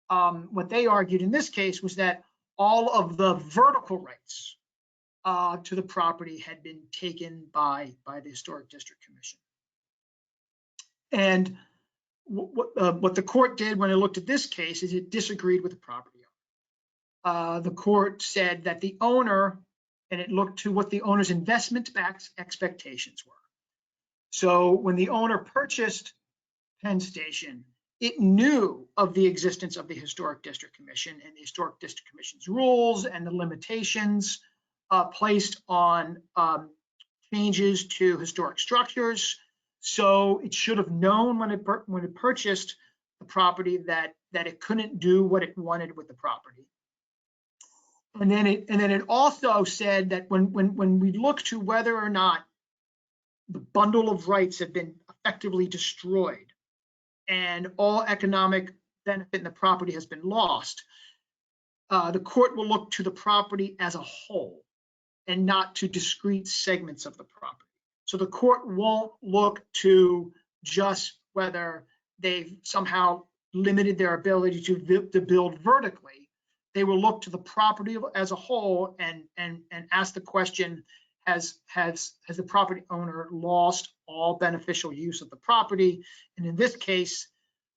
what they argued in this case was that all of the vertical rights to the property had been taken by the Historic District Commission. And what the court did when it looked at this case is it disagreed with the property owner. The court said that the owner, and it looked to what the owner's investment expectations were. So when the owner purchased Penn Station, it knew of the existence of the Historic District Commission and the Historic District Commission's rules and the limitations placed on changes to historic structures. So it should have known when it purchased the property that it couldn't do what it wanted with the property. And then it also said that when we look to whether or not the bundle of rights have been effectively destroyed and all economic benefit in the property has been lost, the court will look to the property as a whole and not to discrete segments of the property. So the court won't look to just whether they've somehow limited their ability to build vertically. They will look to the property as a whole and ask the question, has the property owner lost all beneficial use of the property? And in this case,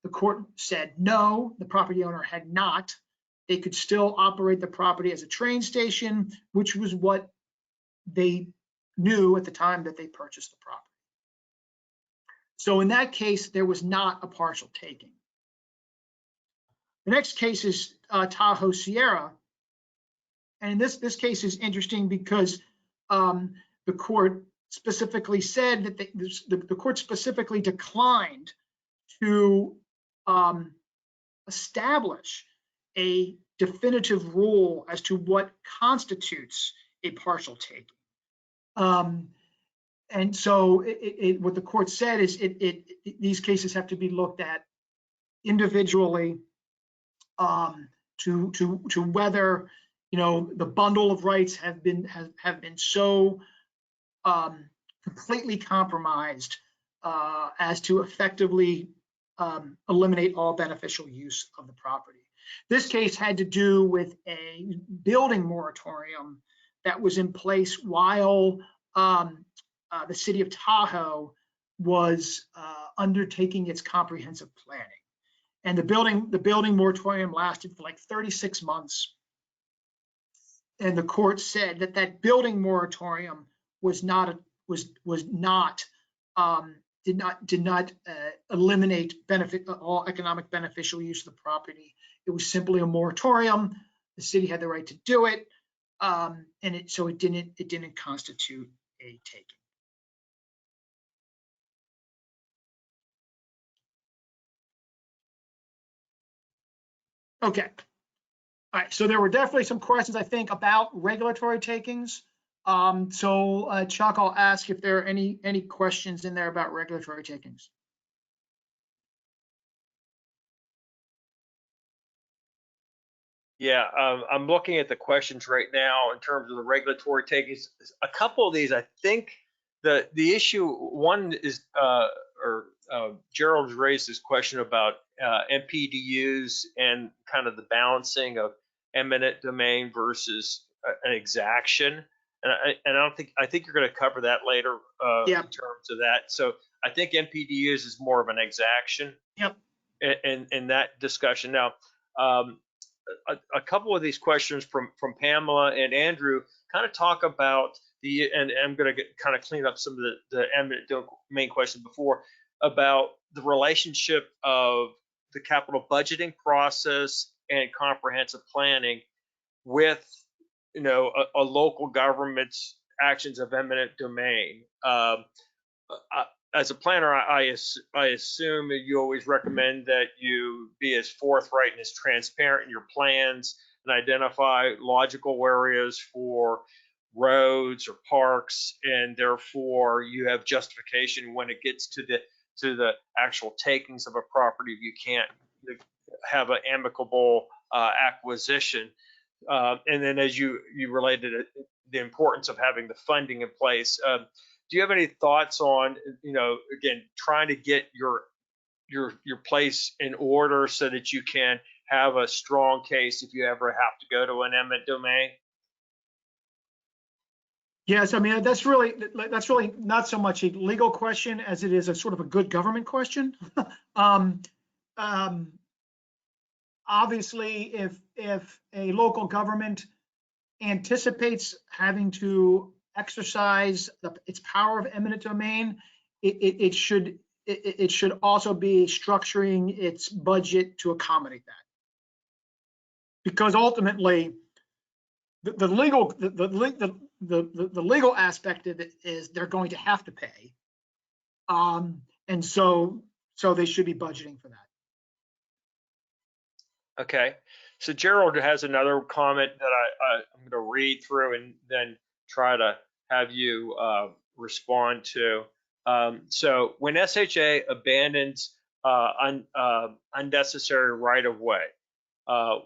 the court said no, the property owner had not. They could still operate the property as a train station, which was what they knew at the time that they purchased the property. So in that case, there was not a partial taking. The next case is Tahoe Sierra. And this case is interesting because the court specifically said that the court specifically declined to establish a definitive rule as to what constitutes a partial taking. And so what the court said is these cases have to be looked at individually to whether, the bundle of rights have been so completely compromised as to effectively eliminate all beneficial use of the property. This case had to do with a building moratorium that was in place while the city of Tahoe was undertaking its comprehensive planning. And the building moratorium lasted for like 36 months. And the court said that building moratorium did not eliminate all economic beneficial use of the property. It was simply a moratorium. The city had the right to do it, so it didn't constitute a taking. Okay. All right, so there were definitely some questions, I think, about regulatory takings. So Chuck, I'll ask if there are any questions in there about regulatory takings. Yeah, I'm looking at the questions right now in terms of the regulatory takings. A couple of these, I think the issue one is, Gerald raised this question about MPDUs and kind of the balancing of eminent domain versus an exaction. And I think you're going to cover that later in terms of that. So I think MPDUs is more of an exaction. Yep. In that discussion. Now, a couple of these questions from Pamela and Andrew kind of talk about and I'm going to kind of clean up some of the eminent domain questions before, about the relationship of the capital budgeting process and comprehensive planning with, a local government's actions of eminent domain. As a planner, I assume that you always recommend that you be as forthright and as transparent in your plans and identify logical areas for roads or parks, and therefore you have justification when it gets to the actual takings of a property. You can't have an amicable acquisition. And then as you related it, the importance of having the funding in place. Do you have any thoughts on, again, trying to get your place in order so that you can have a strong case if you ever have to go to an eminent domain? Yes, I mean, that's really not so much a legal question as it is a sort of a good government question. um, Obviously, if a local government anticipates having to exercise its power of eminent domain, it should also be structuring its budget to accommodate that. Because ultimately, the legal aspect of it is they're going to have to pay, and so they should be budgeting for that. Okay, so Gerald has another comment that I'm going to read through and then try to have you respond to. So when SHA abandons unnecessary right-of-way,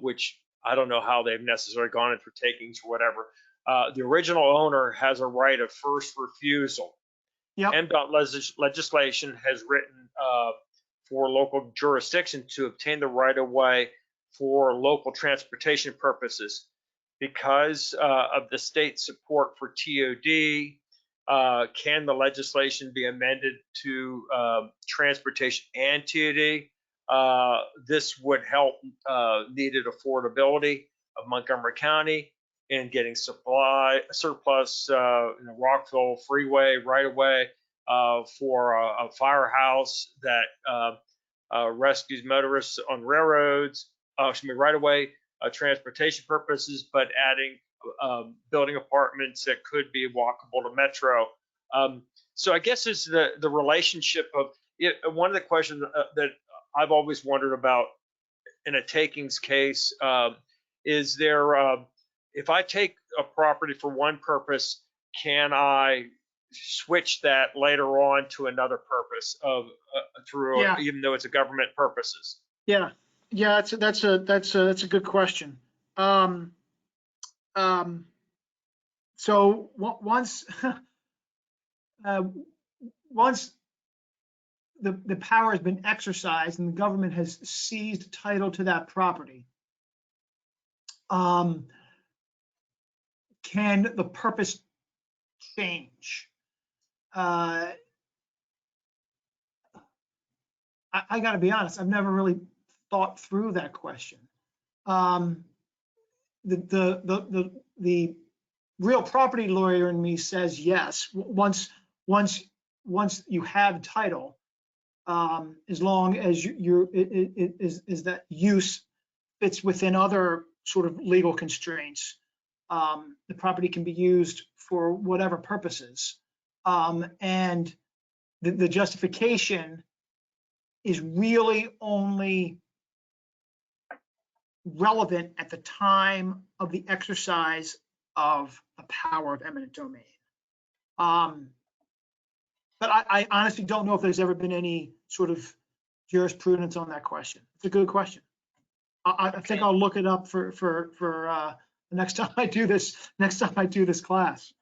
which I don't know how they've necessarily gone in for takings or whatever, the original owner has a right of first refusal. Yep. MDOT legislation has written for local jurisdiction to obtain the right-of-way for local transportation purposes. Because of the state support for TOD, can the legislation be amended to transportation and TOD? This would help needed affordability of Montgomery County in getting surplus Rockville Freeway right away for a firehouse that rescues motorists on railroads, right away transportation purposes, but adding building apartments that could be walkable to Metro. So I guess it's the relationship of it. One of the questions that I've always wondered about in a takings case is there, if I take a property for one purpose, can I switch that later on to another purpose of through, even though it's a government purposes? Yeah, that's a good question. So once once the power has been exercised and the government has seized title to that property, can the purpose change? I got to be honest, I've never really thought through that question. The real property lawyer in me says yes. Once you have title, as long as is that use fits within other sort of legal constraints, the property can be used for whatever purposes, and the justification is really only relevant at the time of the exercise of the power of eminent domain. But I honestly don't know if there's ever been any sort of jurisprudence on that question. It's a good question. I think I'll look it up for the next time I do this class.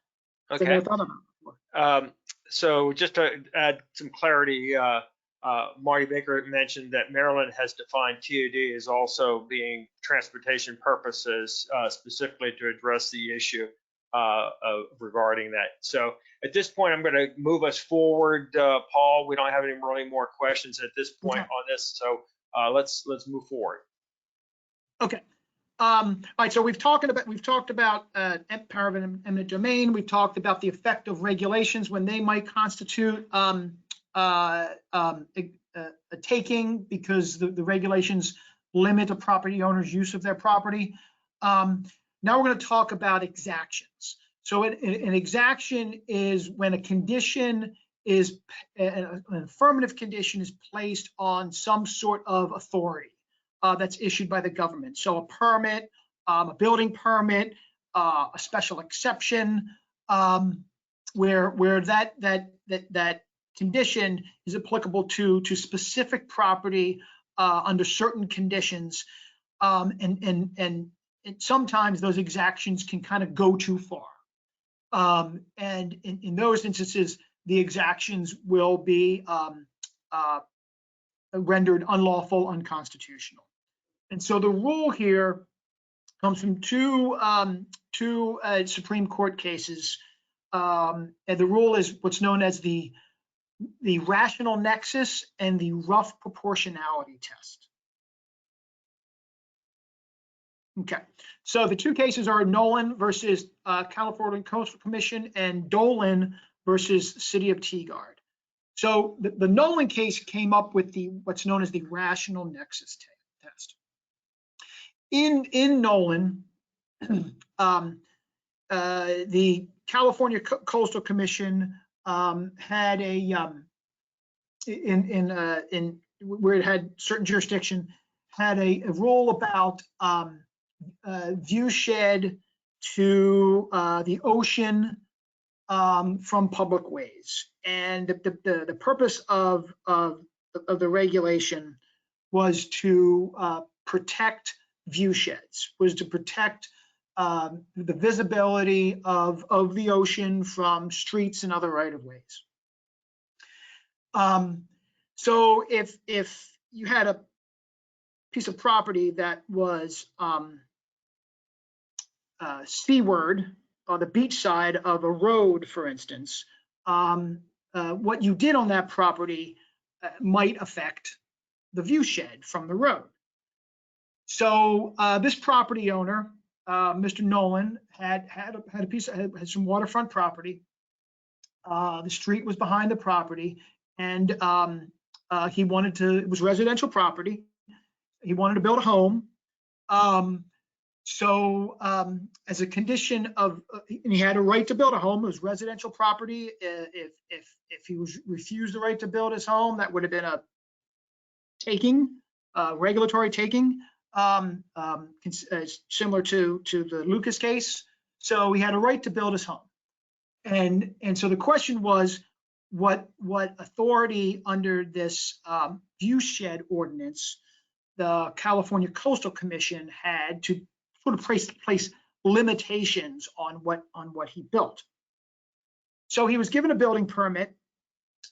Okay. So just to add some clarity, Marty Baker mentioned that Maryland has defined TOD as also being transportation purposes, specifically to address the issue regarding that. So at this point, I'm going to move us forward, Paul. We don't have any really more questions at this point on this, so let's move forward. Okay. All right. So we've talked about power of eminent domain. We've talked about the effect of regulations when they might constitute a taking because the regulations limit a property owner's use of their property. Now we're going to talk about exactions. So an exaction is when a condition is, an affirmative condition is placed on some sort of authority that's issued by the government. So a permit, a building permit, a special exception, where that condition is applicable to specific property under certain conditions, and sometimes those exactions can kind of go too far. And in those instances, the exactions will be rendered unlawful, unconstitutional. And so the rule here comes from two Supreme Court cases. And the rule is what's known as the rational nexus and the rough proportionality test. Okay, so the two cases are Nolan versus California Coastal Commission and Dolan versus City of Teagard. So the Nolan case came up with what's known as the rational nexus test. In Nolan, the California Coastal Commission had in where it had certain jurisdiction, had a rule about view shed to the ocean from public ways. And the purpose of the regulation was to protect view sheds, was to protect the visibility of the ocean from streets and other right of ways. So if you had a piece of property that was seaward on the beach side of a road, for instance, what you did on that property might affect the view shed from the road. So this property owner, Mr. Nolan, had some waterfront property. The street was behind the property, and he wanted to. It was residential property. He wanted to build a home. So as a condition of, and he had a right to build a home. It was residential property. If he was refused the right to build his home, that would have been a taking, regulatory taking, similar to the Lucas case. So he had a right to build his home. And so the question was, what authority under this view shed ordinance the California Coastal Commission had to sort of place limitations on what he built. So he was given a building permit,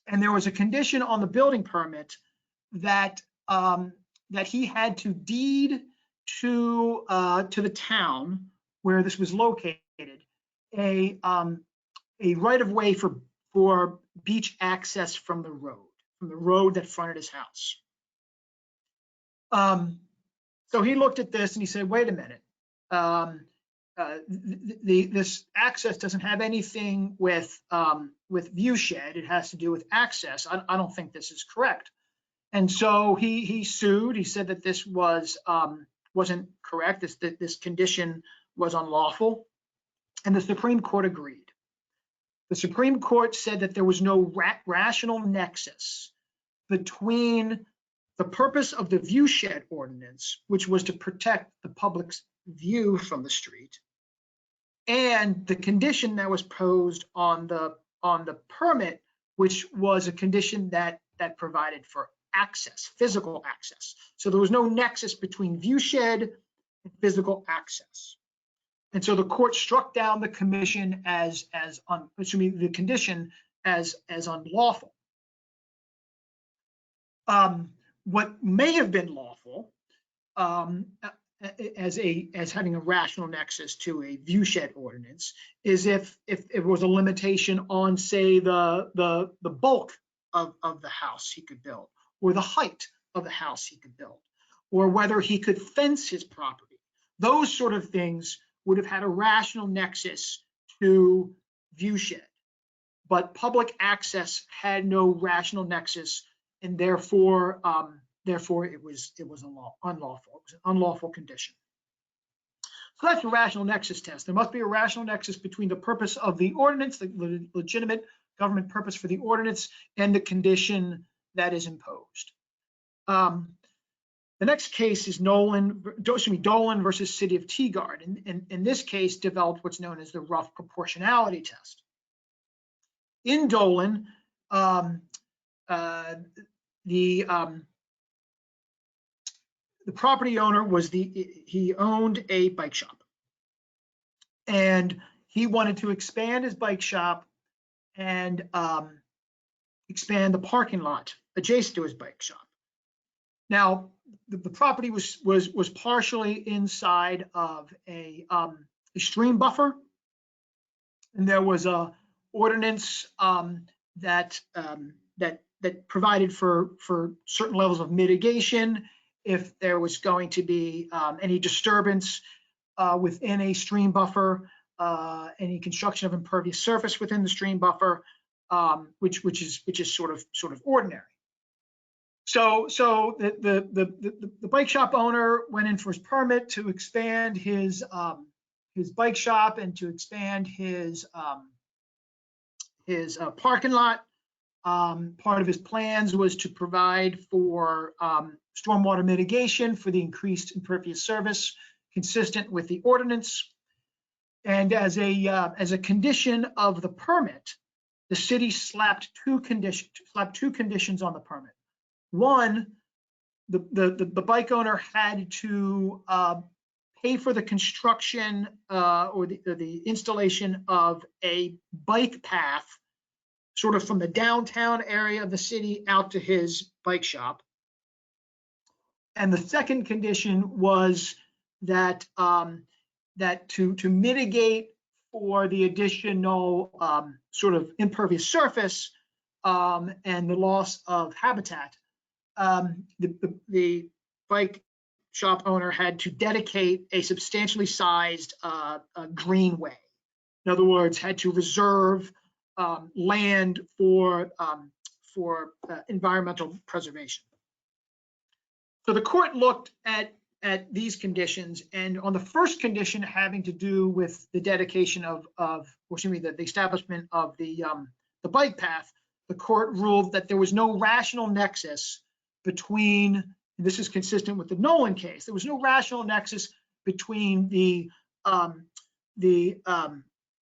and there was a condition on the building permit that he had to deed to the town where this was located a right of way for beach access from the road that fronted his house. So he looked at this and he said, wait a minute, this access doesn't have anything with view shed. It has to do with access. I don't think this is correct. And so he sued. He said that this wasn't correct. This condition was unlawful, and the Supreme Court agreed. The Supreme Court said that there was no rational nexus between the purpose of the view shed ordinance, which was to protect the public's view from the street, and the condition that was posed on the permit, which was a condition that provided for access, physical access. So there was no nexus between view shed and physical access. And so the court struck down the commission the condition as unlawful. What may have been lawful as having a rational nexus to a view shed ordinance is if it was a limitation on, say, the bulk of the house he could build, or the height of the house he could build, or whether he could fence his property. Those sort of things would have had a rational nexus to view shed, but public access had no rational nexus and therefore it was unlawful. It was an unlawful condition. So that's the rational nexus test. There must be a rational nexus between the purpose of the ordinance, the legitimate government purpose for the ordinance, and the condition that is imposed. The next case is Dolan versus City of Teagard. And in this case, developed what's known as the rough proportionality test. In Dolan, the property owner he owned a bike shop, and he wanted to expand his bike shop and expand the parking lot adjacent to his bike shop. Now, the property was partially inside of a stream buffer, and there was a ordinance that provided for certain levels of mitigation if there was going to be any disturbance within a stream buffer, any construction of impervious surface within the stream buffer, which is sort of ordinary. So the bike shop owner went in for his permit to expand his bike shop and to expand his parking lot. Part of his plans was to provide for stormwater mitigation for the increased impervious surface consistent with the ordinance. And as a condition of the permit, the city slapped two conditions on the permit. One, the bike owner had to pay for the construction or the installation of a bike path sort of from the downtown area of the city out to his bike shop. And the second condition was that to mitigate for the additional sort of impervious surface and the loss of habitat, the bike shop owner had to dedicate a substantially sized greenway. In other words, had to reserve land for environmental preservation. So the court looked at these conditions, and on the first condition having to do with the dedication the establishment of the bike path, the court ruled that there was no rational nexus between, and this is consistent with the Nolan case, there was no rational nexus between the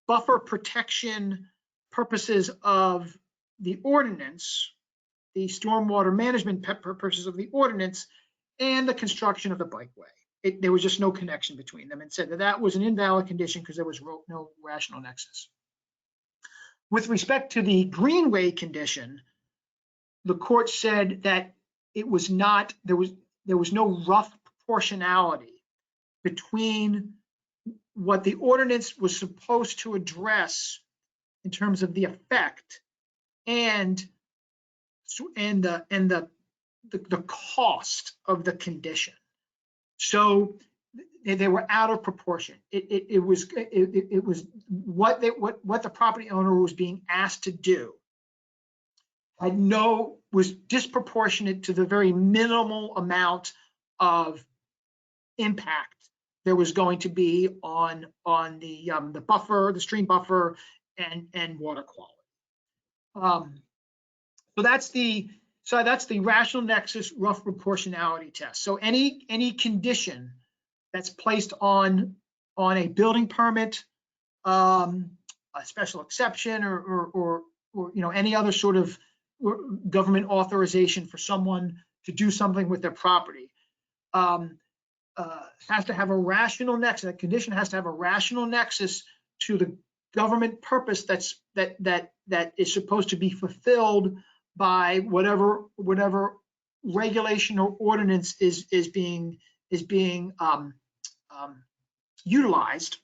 buffer protection purposes of the ordinance, the stormwater management purposes of the ordinance, and the construction of the bikeway. There was just no connection between them, and said that was an invalid condition because there was no rational nexus. With respect to the greenway condition, the court said that it was not, there was no rough proportionality between what the ordinance was supposed to address in terms of the effect and the cost of the condition. So they were out of proportion. It was what the property owner was being asked to do was disproportionate to the very minimal amount of impact there was going to be on the buffer, the stream buffer, and water quality. So that's the rational nexus rough proportionality test. So any condition that's placed on a building permit, a special exception, or any other sort of government authorization for someone to do something with their property, has to have a rational nexus. That condition has to have a rational nexus to the government purpose that is supposed to be fulfilled by whatever regulation or ordinance is being utilized,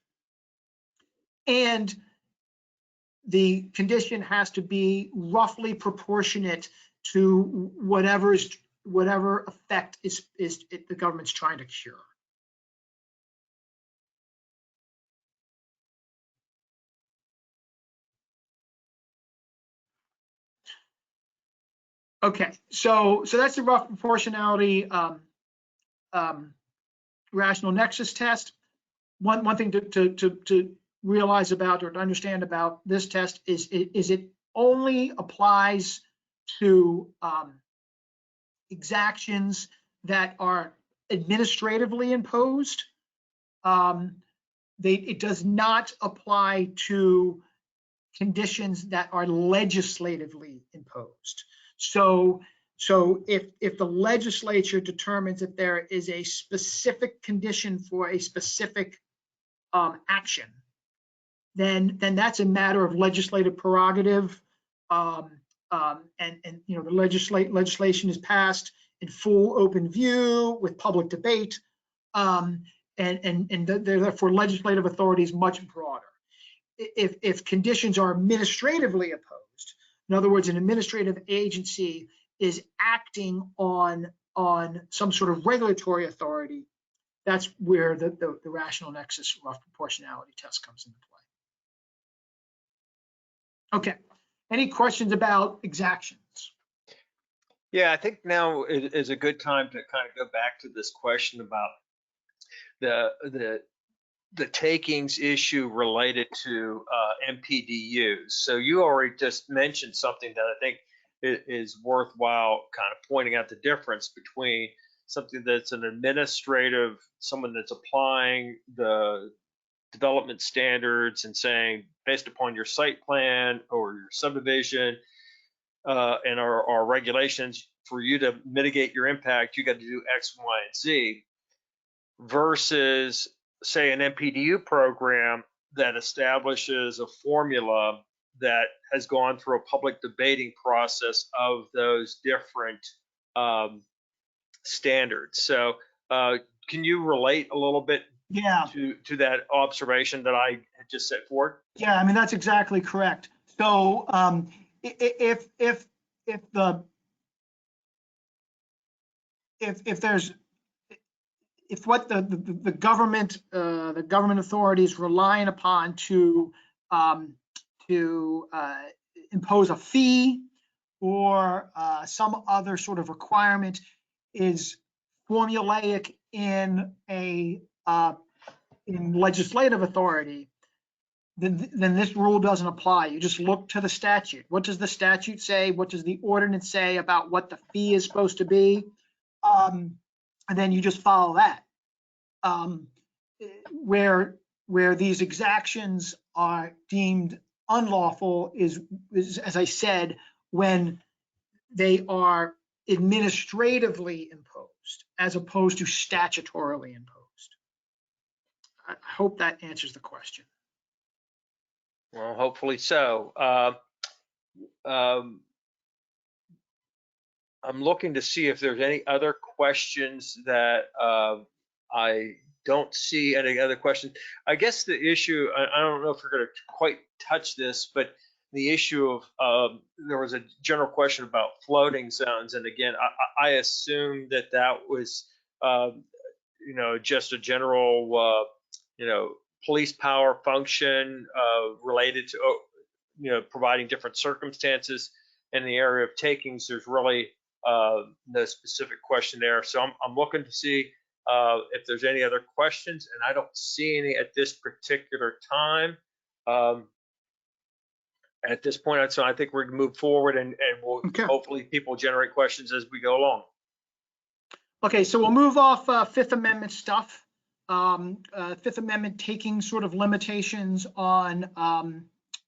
and the condition has to be roughly proportionate to whatever effect is the government's trying to cure. Okay, so that's the rough proportionality rational nexus test. One thing to realize about or to understand about this test is it only applies to exactions that are administratively imposed. It does not apply to conditions that are legislatively imposed. So if the legislature determines that there is a specific condition for a specific action, then that's a matter of legislative prerogative. And you know, the legislation is passed in full open view with public debate, and therefore legislative authority is much broader. If conditions are administratively opposed, in other words, an administrative agency is acting on some sort of regulatory authority, that's where the rational nexus rough proportionality test comes into play. Okay, any questions about exactions? Yeah, I think now is a good time to kind of go back to this question about the takings issue related to MPDUs. So you already just mentioned something that I think is worthwhile kind of pointing out the difference between something that's an administrative, someone that's applying the development standards and saying, based upon your site plan or your subdivision and our regulations, for you to mitigate your impact, you got to do X, Y, and Z, versus say an MPDU program that establishes a formula that has gone through a public debating process of those different standards. So can you relate a little bit to that observation that I had just set forward? Yeah, I mean, that's exactly correct. So if what the government authorities relying upon to impose a fee or some other sort of requirement is formulaic in legislative authority, then this rule doesn't apply. You just look to the statute. What does the statute say? What does the ordinance say about what the fee is supposed to be? And then you just follow that. Where these exactions are deemed unlawful is, as I said, when they are administratively imposed as opposed to statutorily imposed. I hope that answers the question. Well, hopefully so. I'm looking to see if there's any other questions that I don't see any other questions. I guess the issue, I don't know if we're going to quite touch this, but the issue of there was a general question about floating zones. And again, I assume that was, you know, just a general, you know, police power function related to, you know, providing different circumstances. In the area of takings, there's really no specific question there. So I'm looking to see if there's any other questions, and I don't see any at this particular time. At this point, so I think we're going to move forward, and we'll hopefully people generate questions as we go along. Okay, so we'll move off Fifth Amendment stuff. Fifth Amendment taking sort of limitations on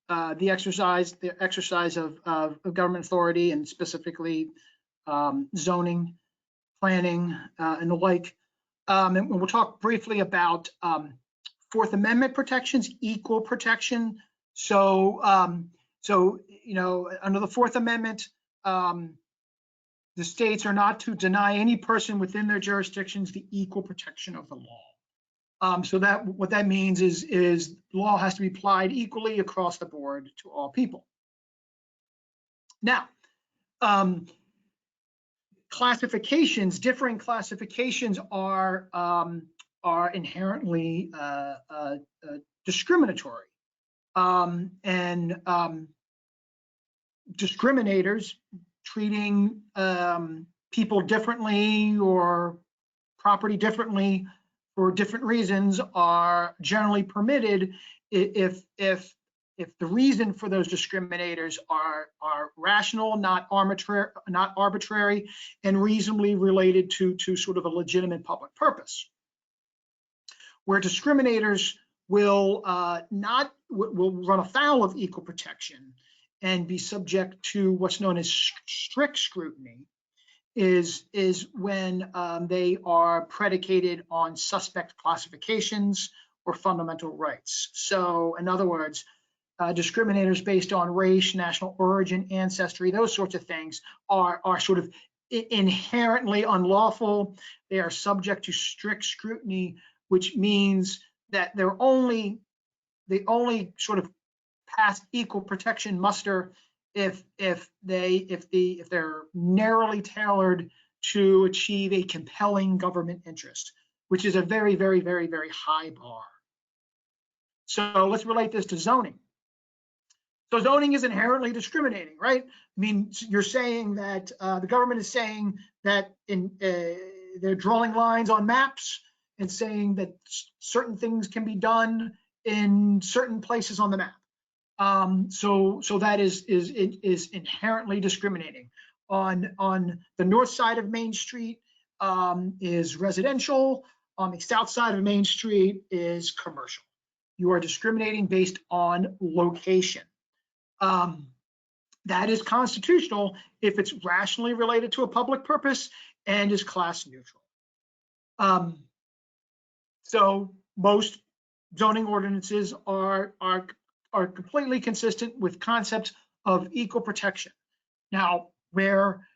the exercise of government authority, and specifically zoning, planning, and the like. And we'll talk briefly about Fourth Amendment protections, equal protection. So you know, under the Fourth Amendment, the states are not to deny any person within their jurisdictions the equal protection of the law. So that what that means is law has to be applied equally across the board to all people. Now, classifications, differing classifications are inherently discriminatory, and discriminators treating people differently or property differently for different reasons are generally permitted if the reason for those discriminators are rational, not arbitrary, and reasonably related to sort of a legitimate public purpose. Where discriminators will run afoul of equal protection and be subject to what's known as strict scrutiny is when they are predicated on suspect classifications or fundamental rights. So in other words, discriminators based on race, national origin, ancestry, those sorts of things are sort of inherently unlawful. They are subject to strict scrutiny, which means that they only sort of pass equal protection muster if they're narrowly tailored to achieve a compelling government interest, which is a very, very, very, very high bar. So let's relate this to zoning. So zoning is inherently discriminating, right? I mean, you're saying that the government is saying that they're drawing lines on maps and saying that certain things can be done in certain places on the map. So that is inherently discriminating. On the north side of Main Street is residential. On the south side of Main Street is commercial. You are discriminating based on location. That is constitutional if it's rationally related to a public purpose and is class neutral. So most zoning ordinances are completely consistent with concepts of equal protection. Now, where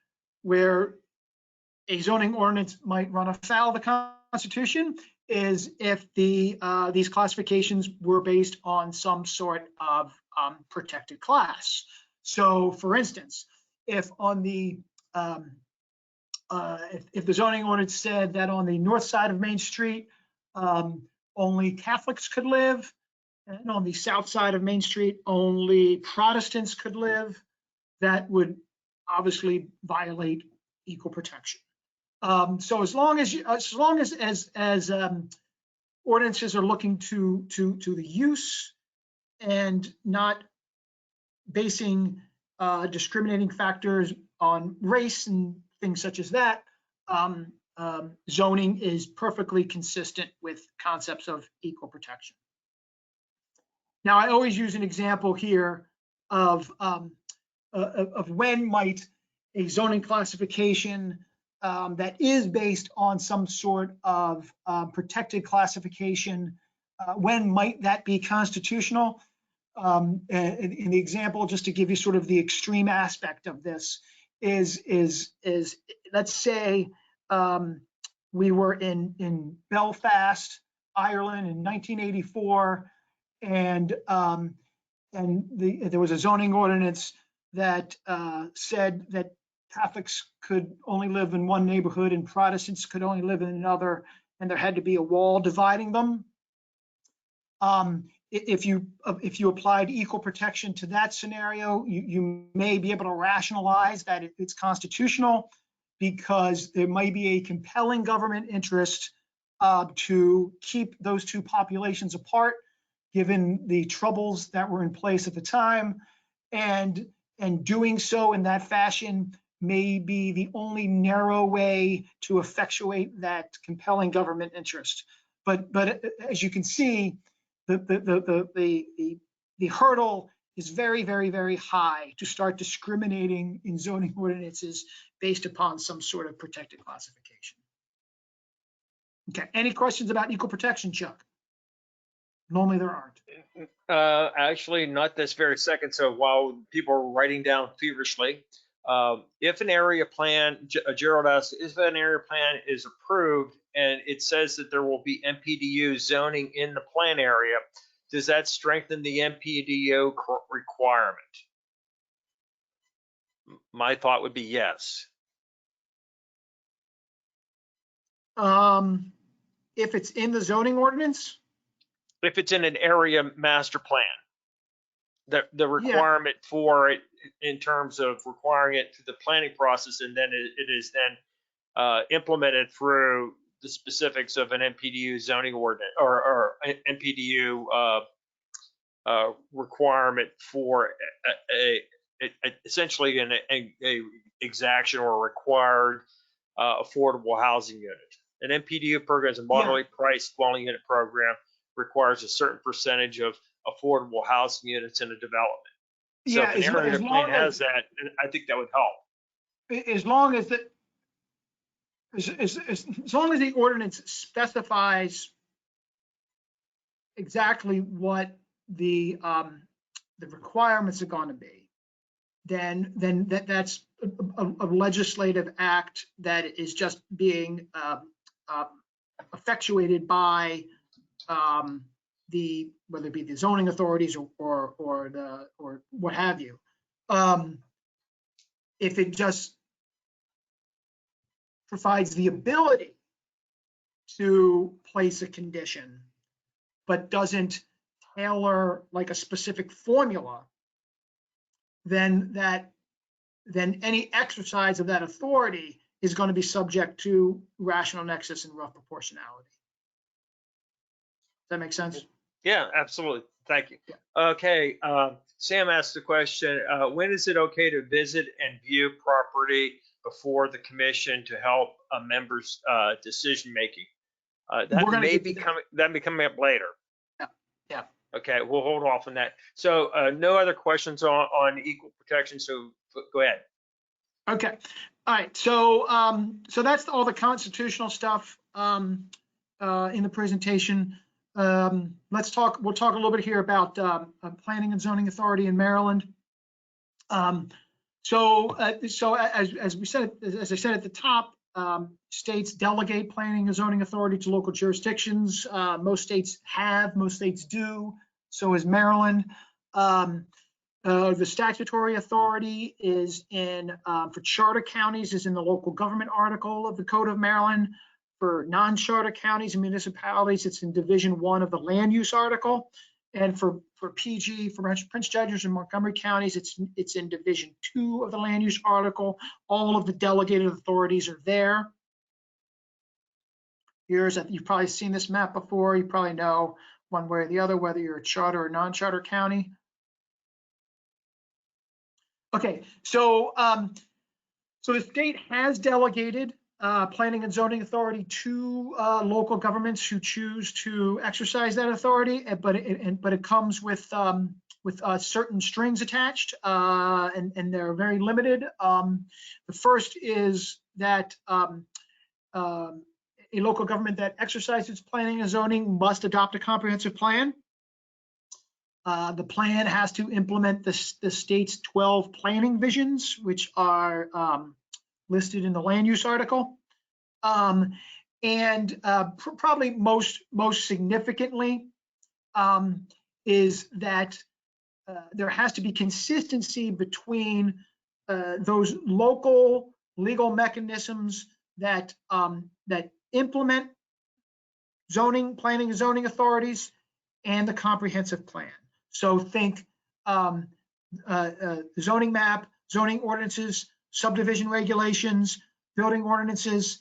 a zoning ordinance might run afoul of the Constitution is if these classifications were based on some sort of protected class. So, for instance, if on the if the zoning ordinance said that on the north side of Main Street only Catholics could live, and on the south side of Main Street only Protestants could live, that would obviously violate equal protection. So as long as ordinances are looking to the use and not basing discriminating factors on race and things such as that, zoning is perfectly consistent with concepts of equal protection. Now, I always use an example here of when might a zoning classification that is based on some sort of protected classification, when might that be constitutional? In the example, just to give you sort of the extreme aspect of this, is let's say we were in Belfast, Ireland in 1984, and there was a zoning ordinance that said that Catholics could only live in one neighborhood and Protestants could only live in another, and there had to be a wall dividing them. If you applied equal protection to that scenario, you may be able to rationalize that it's constitutional because there might be a compelling government interest to keep those two populations apart, given the troubles that were in place at the time, and doing so in that fashion may be the only narrow way to effectuate that compelling government interest. But as you can see, the hurdle is very, very, very high to start discriminating in zoning ordinances based upon some sort of protected classification. Okay, any questions about equal protection, Chuck? Normally there aren't. Actually, not this very second. So while people are writing down feverishly, if an area plan, Gerald asked, if an area plan is approved and it says that there will be MPDU zoning in the plan area, does that strengthen the MPDU requirement? My thought would be yes. If it's in the zoning ordinance? If it's in an area master plan, the requirement for it in terms of requiring it through the planning process, and then it is then implemented through the specifics of an MPDU zoning ordinance or MPDU requirement for essentially an exaction or required affordable housing unit. An MPDU program is a moderately priced dwelling unit program, requires a certain percentage of affordable housing units in a development. So if an area plan has that, I think that would help. As long as the as long as the ordinance specifies exactly what the requirements are going to be, then that's a legislative act that is just being effectuated by whether it be the zoning authorities or what have you. If it just provides the ability to place a condition, but doesn't tailor like a specific formula, then any exercise of that authority is going to be subject to rational nexus and rough proportionality. Does that make sense? Yeah, absolutely. Thank you. Yeah. Okay. Sam asked the question, when is it okay to visit and view property before the commission to help a member's decision making? That may be coming up later. Yeah. Okay, we'll hold off on that. So no other questions on equal protection, so go ahead. Okay. All right. So so that's all the constitutional stuff in the presentation. We'll talk a little bit here about planning and zoning authority in Maryland. So as I said at the top, states delegate planning and zoning authority to local jurisdictions. Most states have, most states do. So is Maryland. The statutory authority is for charter counties is in the local government article of the Code of Maryland. For non-charter counties and municipalities, it's in Division 1 of the land use article. And for PG, for Prince George's and Montgomery counties, it's in Division 2 of the land use article. All of the delegated authorities are there. You've probably seen this map before. You probably know one way or the other whether you're a charter or non-charter county. Okay, so the state has delegated planning and zoning authority to local governments who choose to exercise that authority, but it comes with certain strings attached, and they're very limited. The first is that a local government that exercises planning and zoning must adopt a comprehensive plan. The plan has to implement the state's 12 planning visions, which are listed in the land use article. Probably most significantly is that there has to be consistency between those local legal mechanisms that implement planning and zoning authorities and the comprehensive plan. So think zoning map, zoning ordinances, subdivision regulations, building ordinances,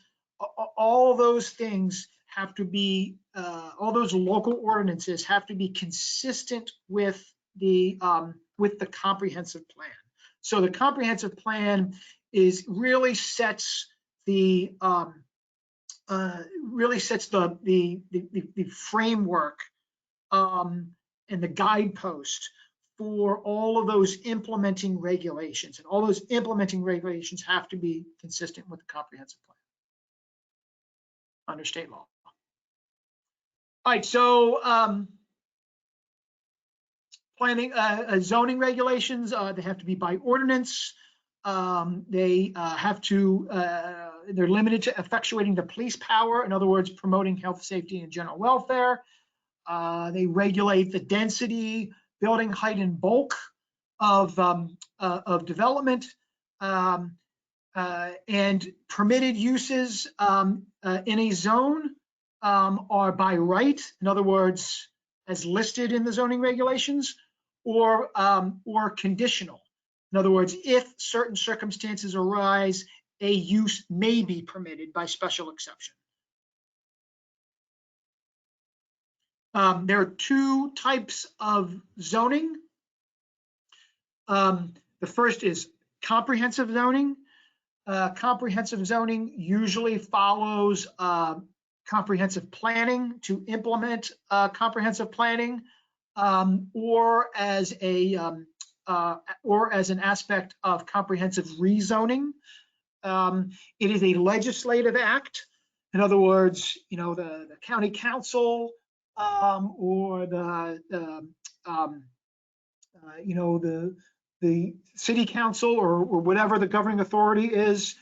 all those things have to be, all those local ordinances have to be consistent with the comprehensive plan. So the comprehensive plan really sets the framework and the guidepost for all of those implementing regulations, and all those implementing regulations have to be consistent with the comprehensive plan under state law. All right, so planning, zoning regulations, they have to be by ordinance. They have to, they're limited to effectuating the police power, in other words, promoting health, safety, and general welfare. They regulate the density, building height, and bulk of development, and permitted uses in a zone are by right, in other words, as listed in the zoning regulations, or conditional. In other words, if certain circumstances arise, a use may be permitted by special exception. There are two types of zoning. The first is comprehensive zoning. Comprehensive zoning usually follows comprehensive planning to implement comprehensive planning, or as an aspect of comprehensive rezoning. It is a legislative act. In other words, the county council or the city council or whatever the governing authority is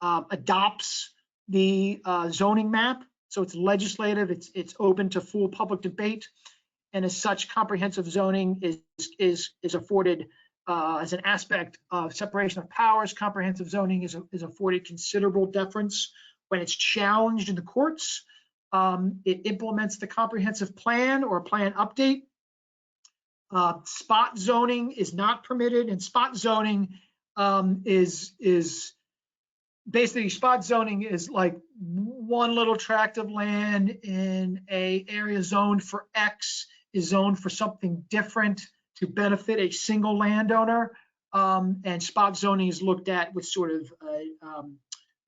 adopts the zoning map. So it's legislative, it's open to full public debate. And as such, comprehensive zoning is afforded as an aspect of separation of powers. Comprehensive zoning is afforded considerable deference when it's challenged in the courts. It implements the comprehensive plan or plan update. Spot zoning is not permitted, and spot zoning is basically, spot zoning is like one little tract of land in a area zoned for X is zoned for something different to benefit a single landowner, and spot zoning is looked at with sort of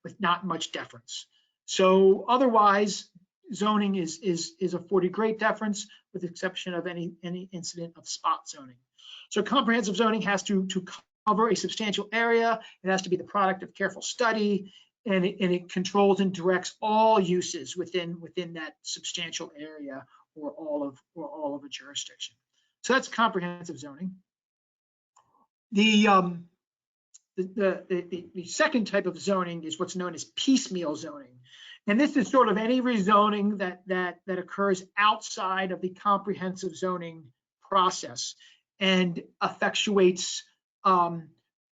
with not much deference. So otherwise, zoning is afforded great deference, with the exception of any incident of spot zoning. So comprehensive zoning has to cover a substantial area. It has to be the product of careful study, and it controls and directs all uses within that substantial area or all of a jurisdiction. So that's comprehensive zoning. The second type of zoning is what's known as piecemeal zoning. And this is sort of any rezoning that occurs outside of the comprehensive zoning process and effectuates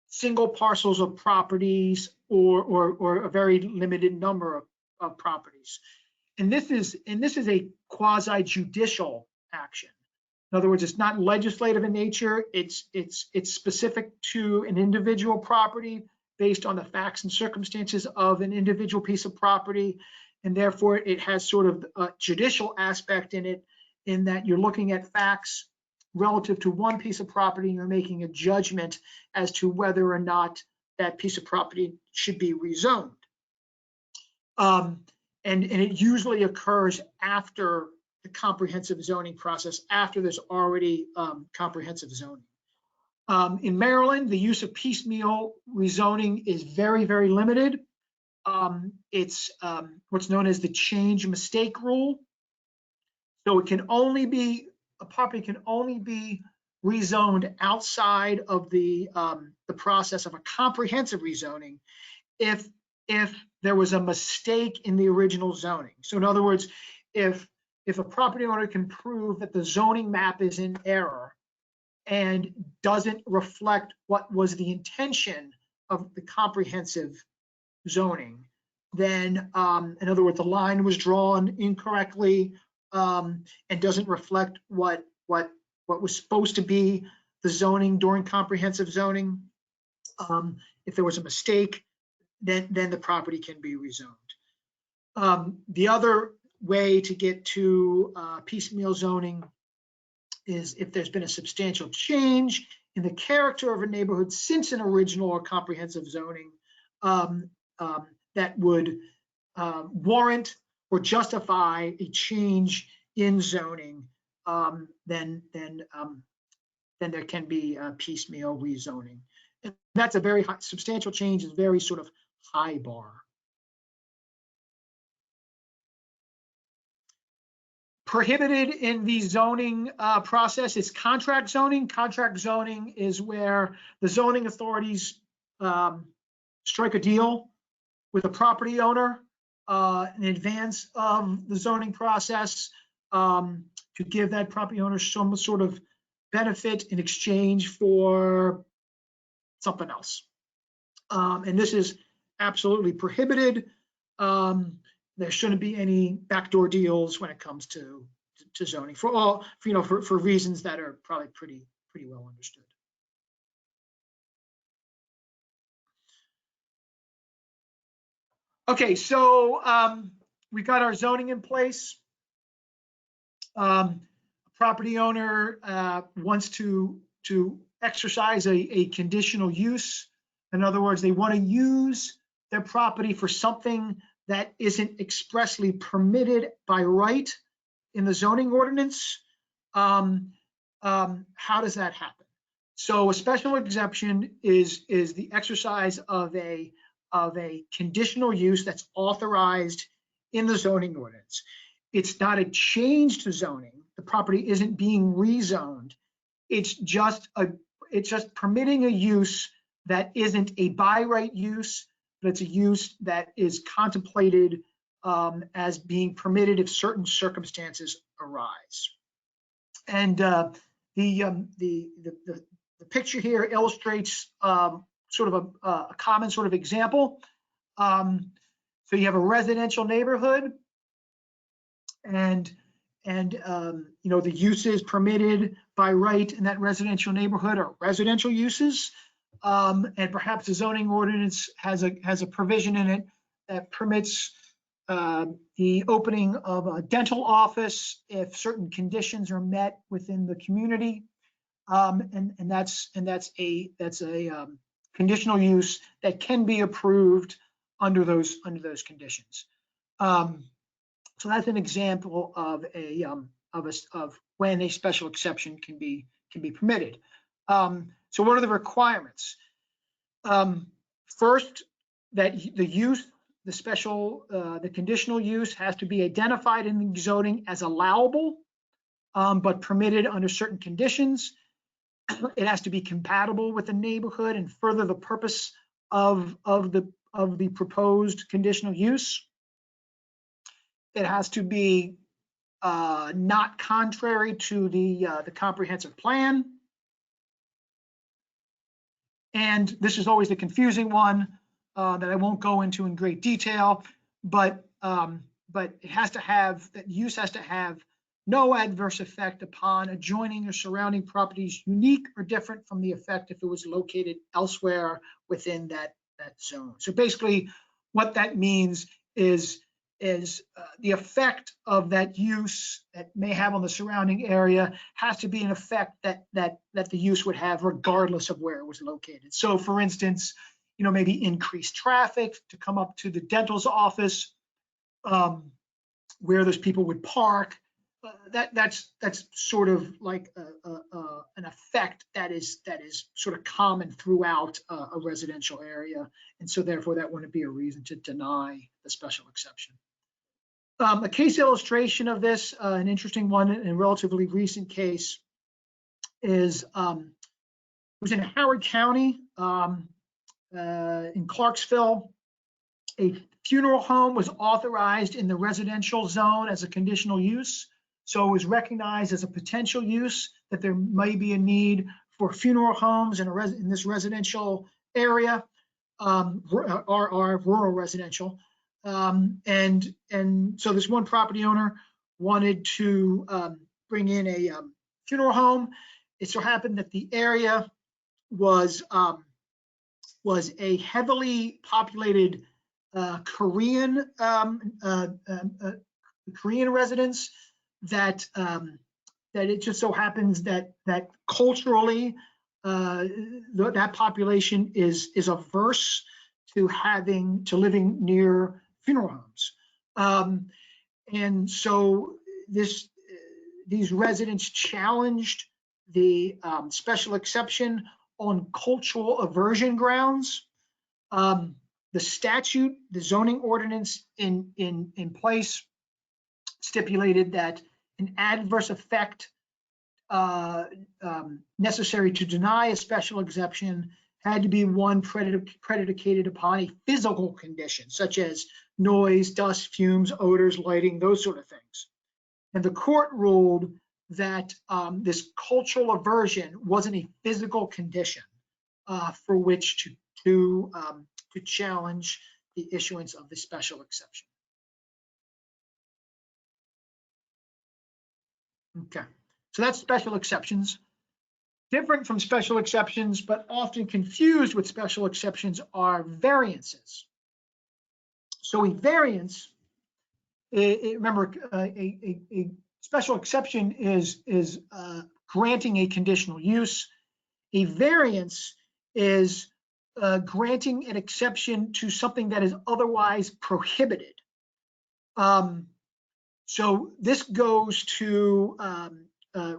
single parcels of properties or a very limited number of properties. And this is a quasi-judicial action. In other words, it's not legislative in nature. It's specific to an individual property based on the facts and circumstances of an individual piece of property. And therefore, it has sort of a judicial aspect in it, in that you're looking at facts relative to one piece of property, and you're making a judgment as to whether or not that piece of property should be rezoned. And it usually occurs after the comprehensive zoning process, after there's already comprehensive zoning. In Maryland, the use of piecemeal rezoning is very, very limited. It's what's known as the change mistake rule. So it can only be, a property can only be rezoned outside of the process of a comprehensive rezoning if there was a mistake in the original zoning. So in other words, if a property owner can prove that the zoning map is in error and doesn't reflect what was the intention of the comprehensive zoning, then in other words, the line was drawn incorrectly and doesn't reflect what was supposed to be the zoning during comprehensive zoning. If there was a mistake, then the property can be rezoned. The other way to get to piecemeal zoning is if there's been a substantial change in the character of a neighborhood since an original or comprehensive zoning that would warrant or justify a change in zoning, then there can be piecemeal rezoning. And that's a very high, substantial change, is very sort of high bar. Prohibited in the zoning process is contract zoning. Contract zoning is where the zoning authorities strike a deal with a property owner in advance of the zoning process to give that property owner some sort of benefit in exchange for something else. And this is absolutely prohibited. There shouldn't be any backdoor deals when it comes to zoning for reasons that are probably pretty well understood. Okay, so we got our zoning in place. A property owner wants to exercise a conditional use. In other words, they want to use their property for something that isn't expressly permitted by right in the zoning ordinance. How does that happen? So a special exception is the exercise of a conditional use that's authorized in the zoning ordinance. It's not a change to zoning. The property isn't being rezoned. It's just permitting a use that isn't a by right use, but it's a use that is contemplated as being permitted if certain circumstances arise. And the picture here illustrates sort of a common sort of example. So you have a residential neighborhood, and the uses permitted by right in that residential neighborhood are residential uses, and perhaps the zoning ordinance has a provision in it that permits the opening of a dental office if certain conditions are met within the community, and that's a conditional use that can be approved under those conditions. So that's an example of when a special exception can be permitted. So what are the requirements? First, that the conditional use has to be identified in the zoning as allowable, but permitted under certain conditions. It has to be compatible with the neighborhood and further the purpose of the proposed conditional use. It has to be not contrary to the comprehensive plan. And this is always the confusing one that I won't go into in great detail, but it has to have, that use has to have no adverse effect upon adjoining or surrounding properties unique or different from the effect if it was located elsewhere within that zone. So basically what that means is the effect of that use that may have on the surrounding area has to be an effect that the use would have regardless of where it was located. So for instance, maybe increased traffic to come up to the dental's office, where those people would park. That's sort of like an effect that is sort of common throughout a residential area, and so therefore that wouldn't be a reason to deny the special exception. A case illustration of this, an interesting one in a relatively recent case, is was in Howard County in Clarksville. A funeral home was authorized in the residential zone as a conditional use. So it was recognized as a potential use that there may be a need for funeral homes in this residential area, or rural residential. And so this one property owner wanted to bring in a funeral home. It so happened that the area was a heavily populated Korean residents that it just so happens that culturally that population is averse to living near funeral homes, and so these residents challenged the special exception on cultural aversion grounds. The statute, the zoning ordinance in place stipulated that an adverse effect necessary to deny a special exception had to be one predicated upon a physical condition, such as noise, dust, fumes, odors, lighting, those sort of things. And the court ruled that this cultural aversion wasn't a physical condition for which to challenge the issuance of the special exception. Okay, so that's special exceptions. Different from special exceptions, but often confused with special exceptions, are variances. So a variance, remember, a special exception is granting a conditional use. A variance is granting an exception to something that is otherwise prohibited. So this goes to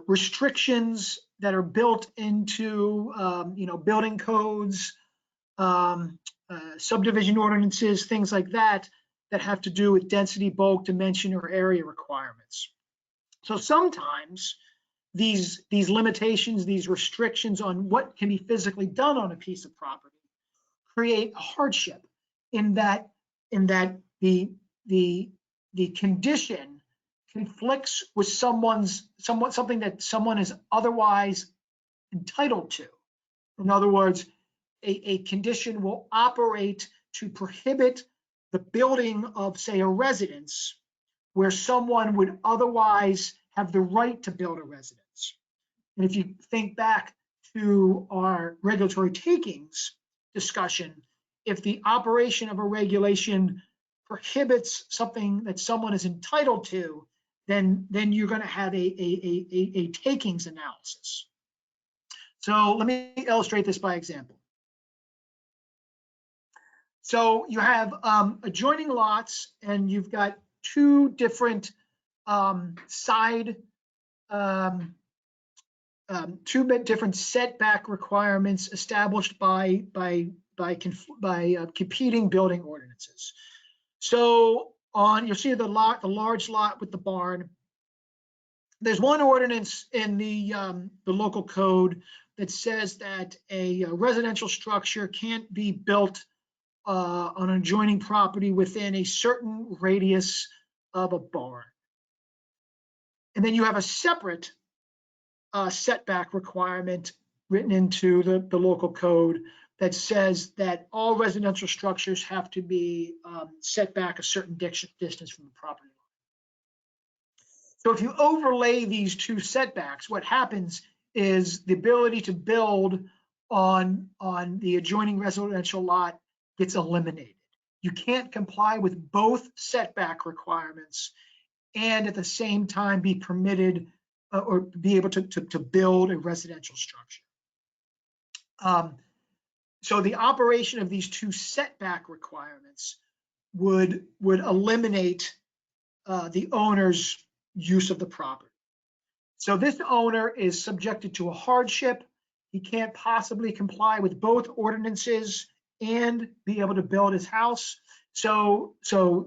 restrictions that are built into building codes, subdivision ordinances, things like that, that have to do with density, bulk, dimension, or area requirements. So sometimes these limitations, these restrictions on what can be physically done on a piece of property create a hardship in that the condition conflicts with something that someone is otherwise entitled to. In other words, a condition will operate to prohibit the building of, say, a residence where someone would otherwise have the right to build a residence. And if you think back to our regulatory takings discussion, if the operation of a regulation prohibits something that someone is entitled to, then you're going to have a takings analysis. So let me illustrate this by example. So you have adjoining lots, and you've got two different two different setback requirements established by competing building ordinances. So you'll see the large lot with the barn. There's one ordinance in the local code that says that a residential structure can't be built on an adjoining property within a certain radius of a barn. And then you have a separate setback requirement written into the local code that says that all residential structures have to be set back a certain distance from the property line. So if you overlay these two setbacks, what happens is the ability to build on the adjoining residential lot gets eliminated. You can't comply with both setback requirements and at the same time be permitted or be able to build a residential structure. So the operation of these two setback requirements would eliminate the owner's use of the property. So this owner is subjected to a hardship. He can't possibly comply with both ordinances and be able to build his house. So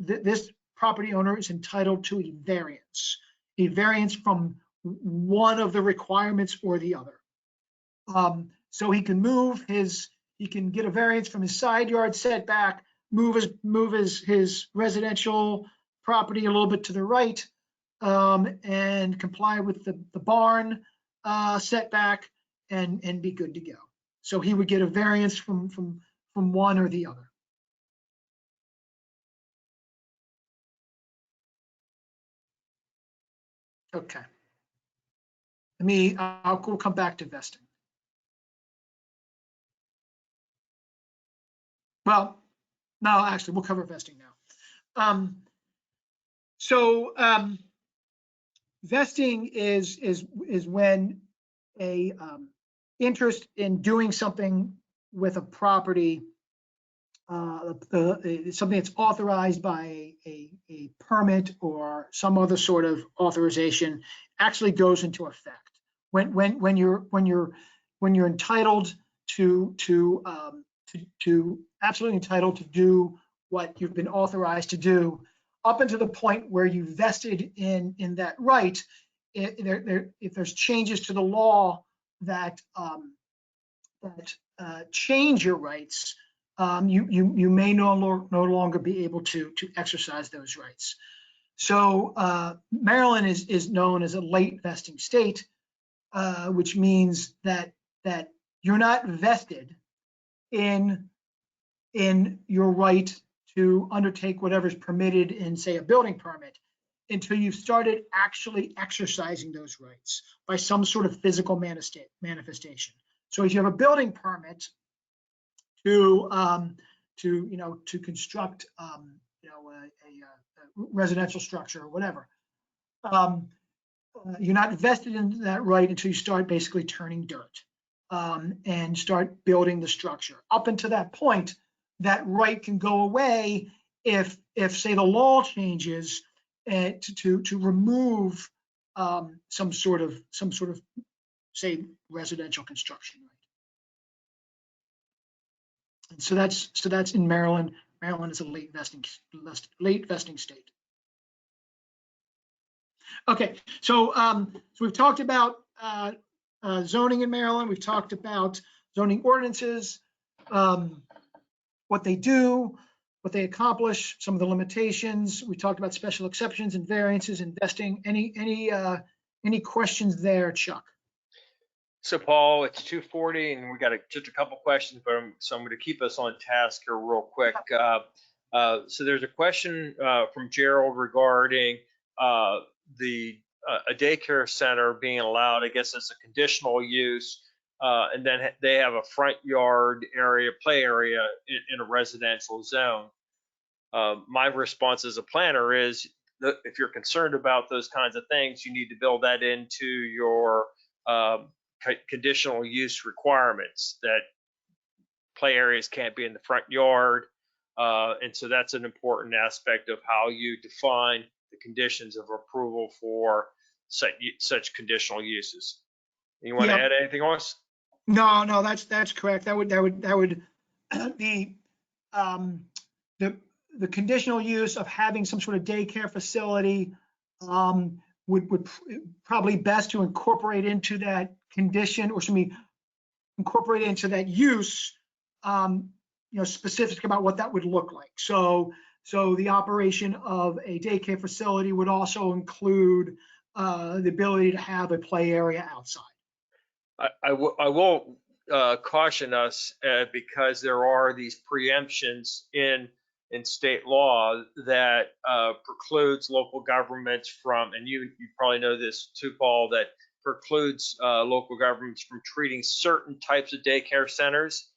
this property owner is entitled to a variance from one of the requirements or the other. So he can he can get a variance from his side yard setback, move his residential property a little bit to the right, and comply with the barn setback and be good to go. So he would get a variance from one or the other. Okay. We'll come back to vesting. Well, no, actually, we'll cover vesting now. Vesting is when a interest in doing something with a property, something that's authorized by a permit or some other sort of authorization, actually goes into effect. When you're entitled to absolutely entitled to do what you've been authorized to do, up until the point where you vested in that right, if there's changes to the law that change your rights, you may no longer be able to exercise those rights. So Maryland is known as a late vesting state, which means that you're not vested in your right to undertake whatever's permitted in, say, a building permit until you've started actually exercising those rights by some sort of physical manifestation. So if you have a building permit to construct residential structure or whatever. You're not vested in that right until you start basically turning dirt and start building the structure. Up until that point, that right can go away if say the law changes to remove some sort of say residential construction right. And so that's in Maryland. Maryland is a late vesting state. Okay, so we've talked about zoning in Maryland. We've talked about zoning ordinances, what they do, what they accomplish, some of the limitations. We talked about special exceptions and variances, investing. Any questions there, Chuck? So Paul, it's 2:40 and we got just a couple questions, but so I'm going to keep us on task here real quick. So there's a question from Gerald regarding a daycare center being allowed, I guess it's a conditional use, and then they have a front yard area, play area in a residential zone. My response as a planner is if you're concerned about those kinds of things, you need to build that into your conditional use requirements, that play areas can't be in the front yard. And so that's an important aspect of how you define the conditions of approval for such conditional uses. You want to add anything else? No, that's correct. That would be the conditional use of having some sort of daycare facility would probably best to incorporate into that condition, or should we incorporate into that use, specific about what that would look like. So the operation of a daycare facility would also include the ability to have a play area outside. I will caution us because there are these preemptions in state law that precludes local governments from, and you probably know this too, Paul, that precludes local governments from treating certain types of daycare centers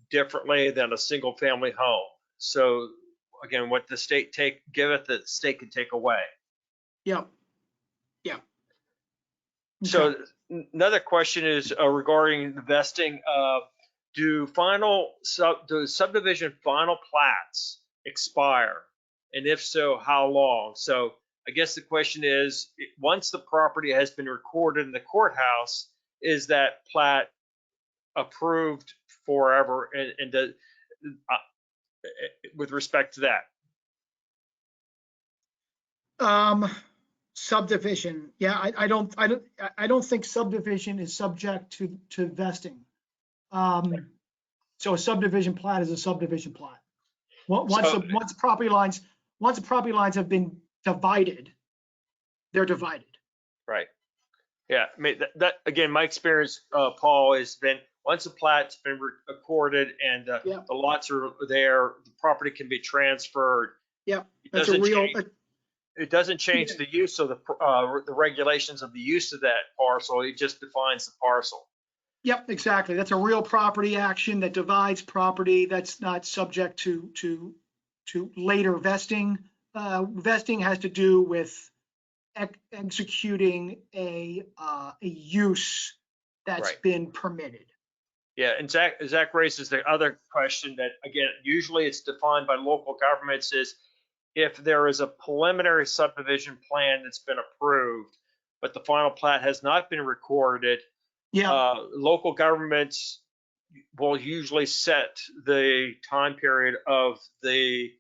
differently than a single family home. So again, what the state giveth, the state can take away. Yeah. Okay. So another question is regarding the vesting of, do subdivision final plats expire? And if so, how long? So I guess the question is, once the property has been recorded in the courthouse, is that plat approved forever? And with respect to that? Subdivision. Yeah, I don't think subdivision is subject to vesting. So a subdivision plat is a subdivision plat. Once property lines have been divided, they're divided. Right. Yeah. I mean, that again, my experience, Paul, has been once a plat's been recorded and the lots are there, the property can be transferred. Yeah, that's a real. It doesn't change the use of the regulations of the use of that parcel. It just defines the parcel. Yep, exactly. That's a real property action that divides property. That's not subject to later vesting. Vesting has to do with executing a use that's been permitted. Yeah, and Zach raises the other question that, again, usually it's defined by local governments is if there is a preliminary subdivision plan that's been approved, but the final plat has not been recorded, local governments will usually set the time period of the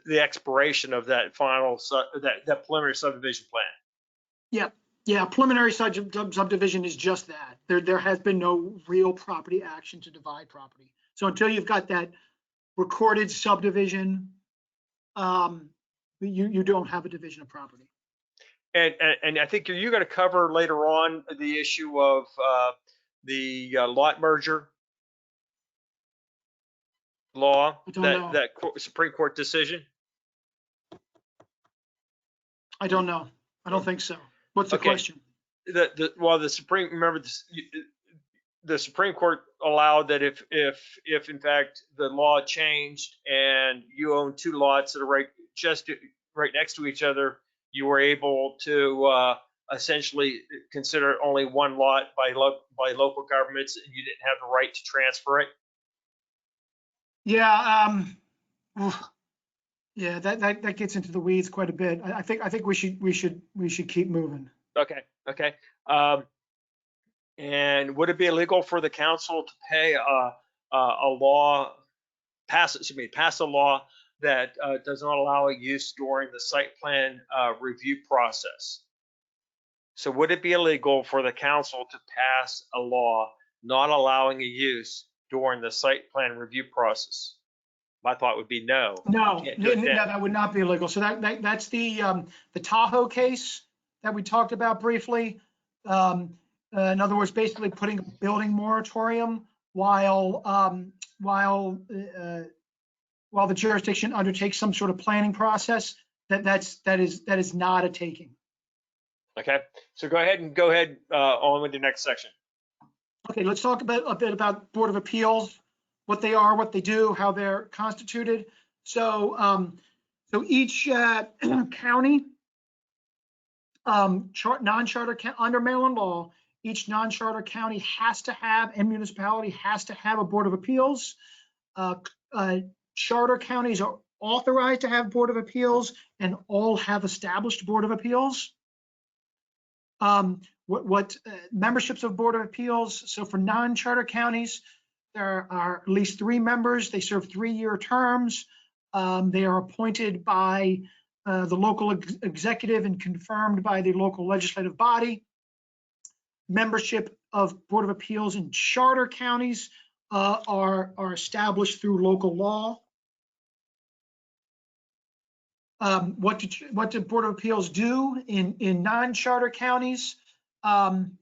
expiration of that final that preliminary subdivision plan. Yeah, preliminary subdivision is just that. There has been no real property action to divide property. So until you've got that recorded subdivision, you don't have a division of property. And I think you're going to cover later on the issue of the lot merger law, that Supreme Court decision. I don't know. I don't think so. What's the question? The Supreme, remember this, the Supreme Court allowed that if in fact the law changed and you own two lots that are right next to each other, you were able to essentially consider only one lot by local governments, and you didn't have the right to transfer it. Yeah, yeah, that gets into the weeds quite a bit. I think we should keep moving. Okay. And would it be illegal for the council to pay pass a law that does not allow a use during the site plan review process? So would it be illegal for the council to pass a law not allowing a use during the site plan review process? My thought would be no. No, You can't do it then. that would not be illegal. So that's the Tahoe case that we talked about briefly. In other words, basically putting a building moratorium while the jurisdiction undertakes some sort of planning process. That is not a taking. Okay, so go ahead on with the next section. Okay, let's talk a bit about Board of Appeals, what they are, what they do, how they're constituted. So each county, non-charter under Maryland law, each non-charter county has to have, and municipality has to have a Board of Appeals. Charter counties are authorized to have Board of Appeals, and all have established Board of Appeals. What memberships of Board of Appeals? So for non-charter counties, there are at least 3 members. They serve 3-year terms. They are appointed by the local executive and confirmed by the local legislative body. Membership of Board of Appeals in charter counties are established through local law. What do Board of Appeals do in non-charter counties and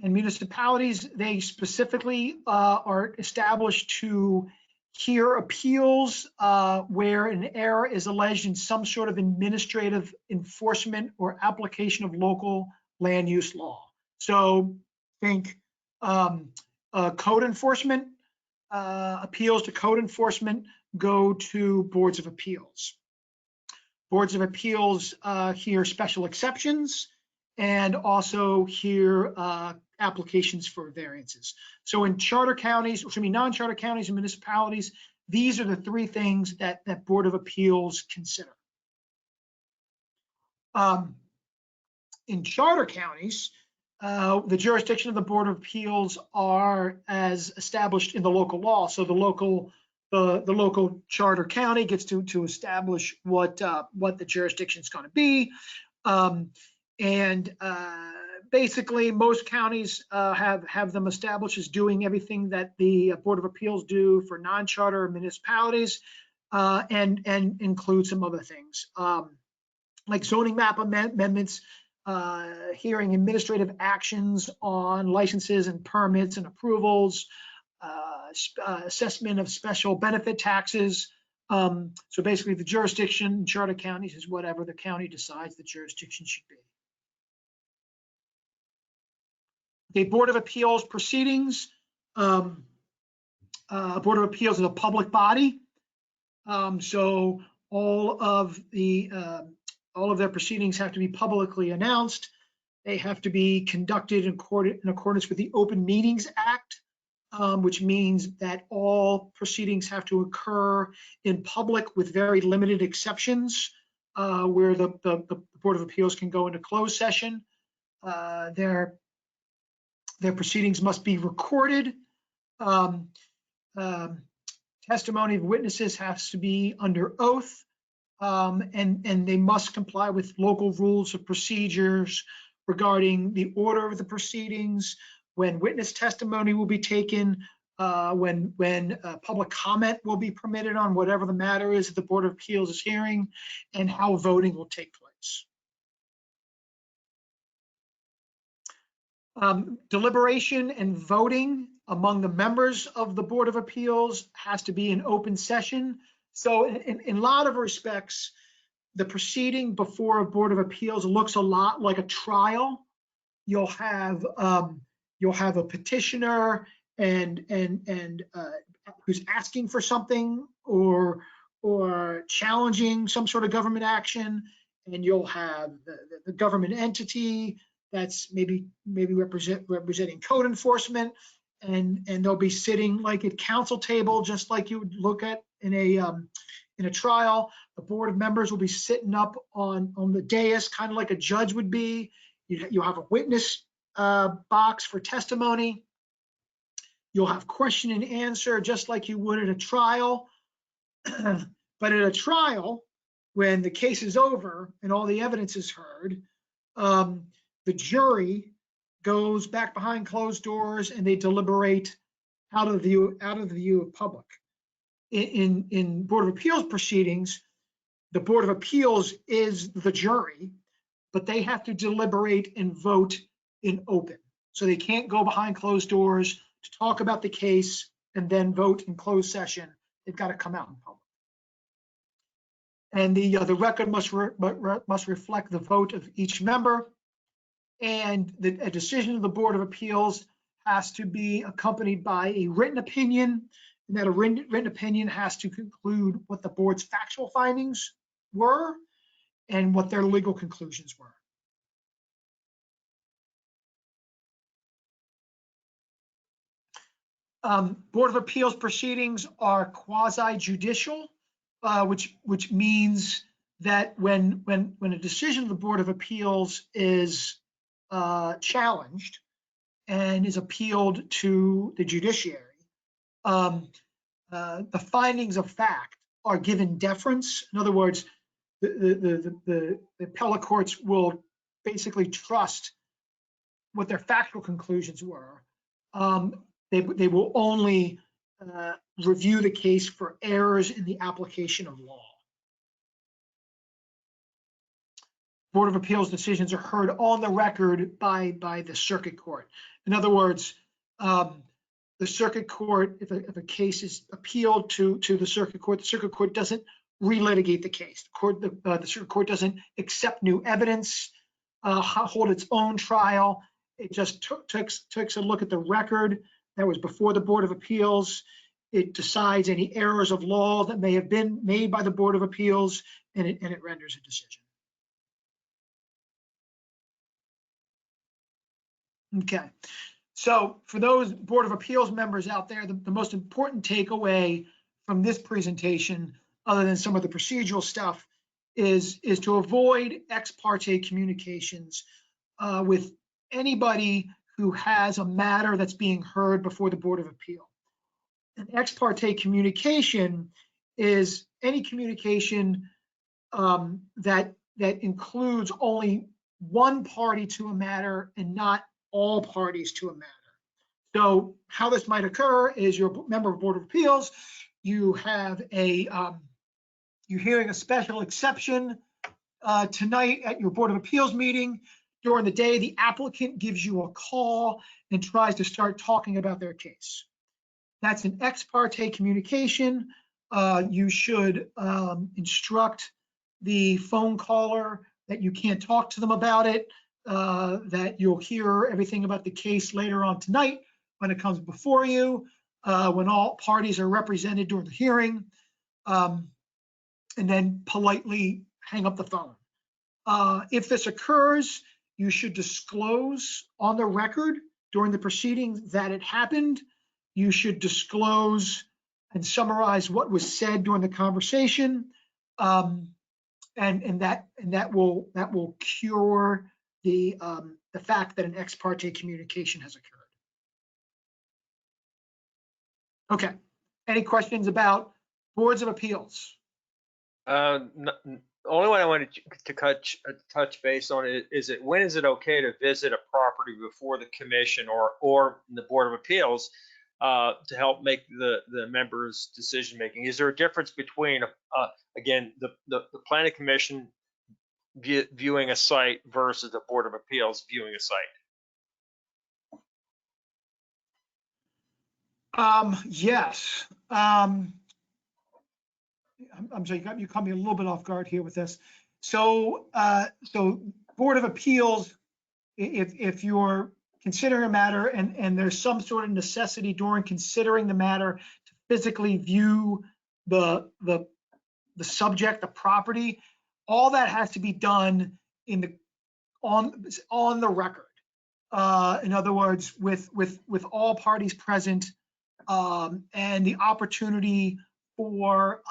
municipalities? They specifically are established to hear appeals where an error is alleged in some sort of administrative enforcement or application of local land use law. So think code enforcement, appeals to code enforcement go to boards of appeals. Boards of appeals hear special exceptions and also hear applications for variances. So in charter counties, non-charter counties and municipalities, these are the 3 things that Board of Appeals consider. In charter counties, the jurisdiction of the Board of Appeals are as established in the local law. So the local charter county gets to establish what the jurisdiction is going to be. Basically, most counties have them established as doing everything that the Board of Appeals do for non-charter municipalities, and include some other things like zoning map amendments, hearing administrative actions on licenses and permits and approvals, assessment of special benefit taxes. So basically, the jurisdiction in charter counties is whatever the county decides the jurisdiction should be. Okay, Board of Appeals proceedings. Board of Appeals is a public body, so all of their proceedings have to be publicly announced. They have to be conducted in accordance with the Open Meetings Act, which means that all proceedings have to occur in public with very limited exceptions, where the Board of Appeals can go into closed session. Their proceedings must be recorded. Testimony of witnesses has to be under oath, and they must comply with local rules of procedures regarding the order of the proceedings, when witness testimony will be taken, when public comment will be permitted on whatever the matter is that the Board of Appeals is hearing, and how voting will take place. Deliberation and voting among the members of the Board of Appeals has to be an open session. So in a lot of respects, the proceeding before a Board of Appeals looks a lot like a trial. You'll have you'll have a petitioner and who's asking for something or challenging some sort of government action, and you'll have the government entity that's maybe representing code enforcement, and they'll be sitting like at council table, just like you would look at in a trial. The board of members will be sitting up on the dais, kind of like a judge would be. You'll have a witness box for testimony. You'll have question and answer, just like you would at a trial. But at a trial, when the case is over and all the evidence is heard, the jury goes back behind closed doors and they deliberate out of the view of public. In Board of Appeals proceedings, the Board of Appeals is the jury, but they have to deliberate and vote in open. So they can't go behind closed doors to talk about the case and then vote in closed session. They've got to come out in public. And the record must reflect the vote of each member. And a decision of the Board of Appeals has to be accompanied by a written opinion, and that a written opinion has to conclude what the board's factual findings were and what their legal conclusions were. Board of Appeals proceedings are quasi-judicial, which means that when a decision of the Board of Appeals is challenged and is appealed to the judiciary, the findings of fact are given deference. In other words, the appellate courts will basically trust what their factual conclusions were. They will only review the case for errors in the application of law. Board of Appeals decisions are heard on the record by the circuit court. In other words, the circuit court, if a case is appealed to the circuit court doesn't relitigate the case. The circuit court doesn't accept new evidence, hold its own trial. It just takes a look at the record that was before the Board of Appeals. It decides any errors of law that may have been made by the Board of Appeals, and it renders a decision. Okay, so for those Board of Appeals members out there, the most important takeaway from this presentation, other than some of the procedural stuff, is to avoid ex parte communications with anybody who has a matter that's being heard before the Board of Appeal. An ex parte communication is any communication that includes only one party to a matter and not all parties to a matter. So how this might occur is you're a member of Board of Appeals, you have you're hearing a special exception tonight at your Board of Appeals meeting. During the day, the applicant gives you a call and tries to start talking about their case. That's an ex parte communication. You should instruct the phone caller that you can't talk to them about it, that you'll hear everything about the case later on tonight when it comes before you, when all parties are represented during the hearing, and then politely hang up the phone. If this occurs, you should disclose on the record during the proceedings that it happened. You should disclose and summarize what was said during the conversation, and that will cure the fact that an ex parte communication has occurred. Okay. Any questions about boards of appeals? The only one I wanted to touch base on is it when is it okay to visit a property before the commission or the Board of Appeals to help make the members' decision making? Is there a difference between again the planning commission viewing a site versus the Board of Appeals viewing a site? Yes. I'm sorry, you caught me a little bit off guard here with this. So Board of Appeals, if you're considering a matter and there's some sort of necessity during considering the matter to physically view the subject, the property, all that has to be done on the record. In other words, with all parties present, and the opportunity for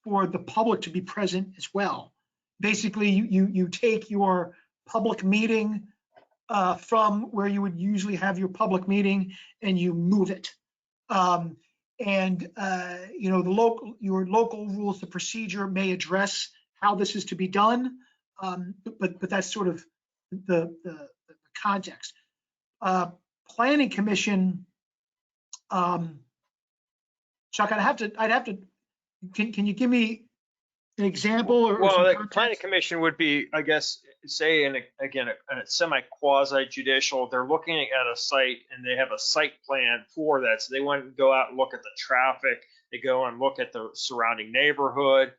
the public to be present as well. Basically, you take your public meeting from where you would usually have your public meeting and you move it. You know, your local rules of procedure may address how this is to be done, but that's sort of the context. Planning Commission, Chuck, I'd have to. Can you give me an example or Well, some the context? planning commission would be, I guess, say, again, a semi quasi judicial. They're looking at a site and they have a site plan for that. So they want to go out and look at the traffic. They go and look at the surrounding neighborhood.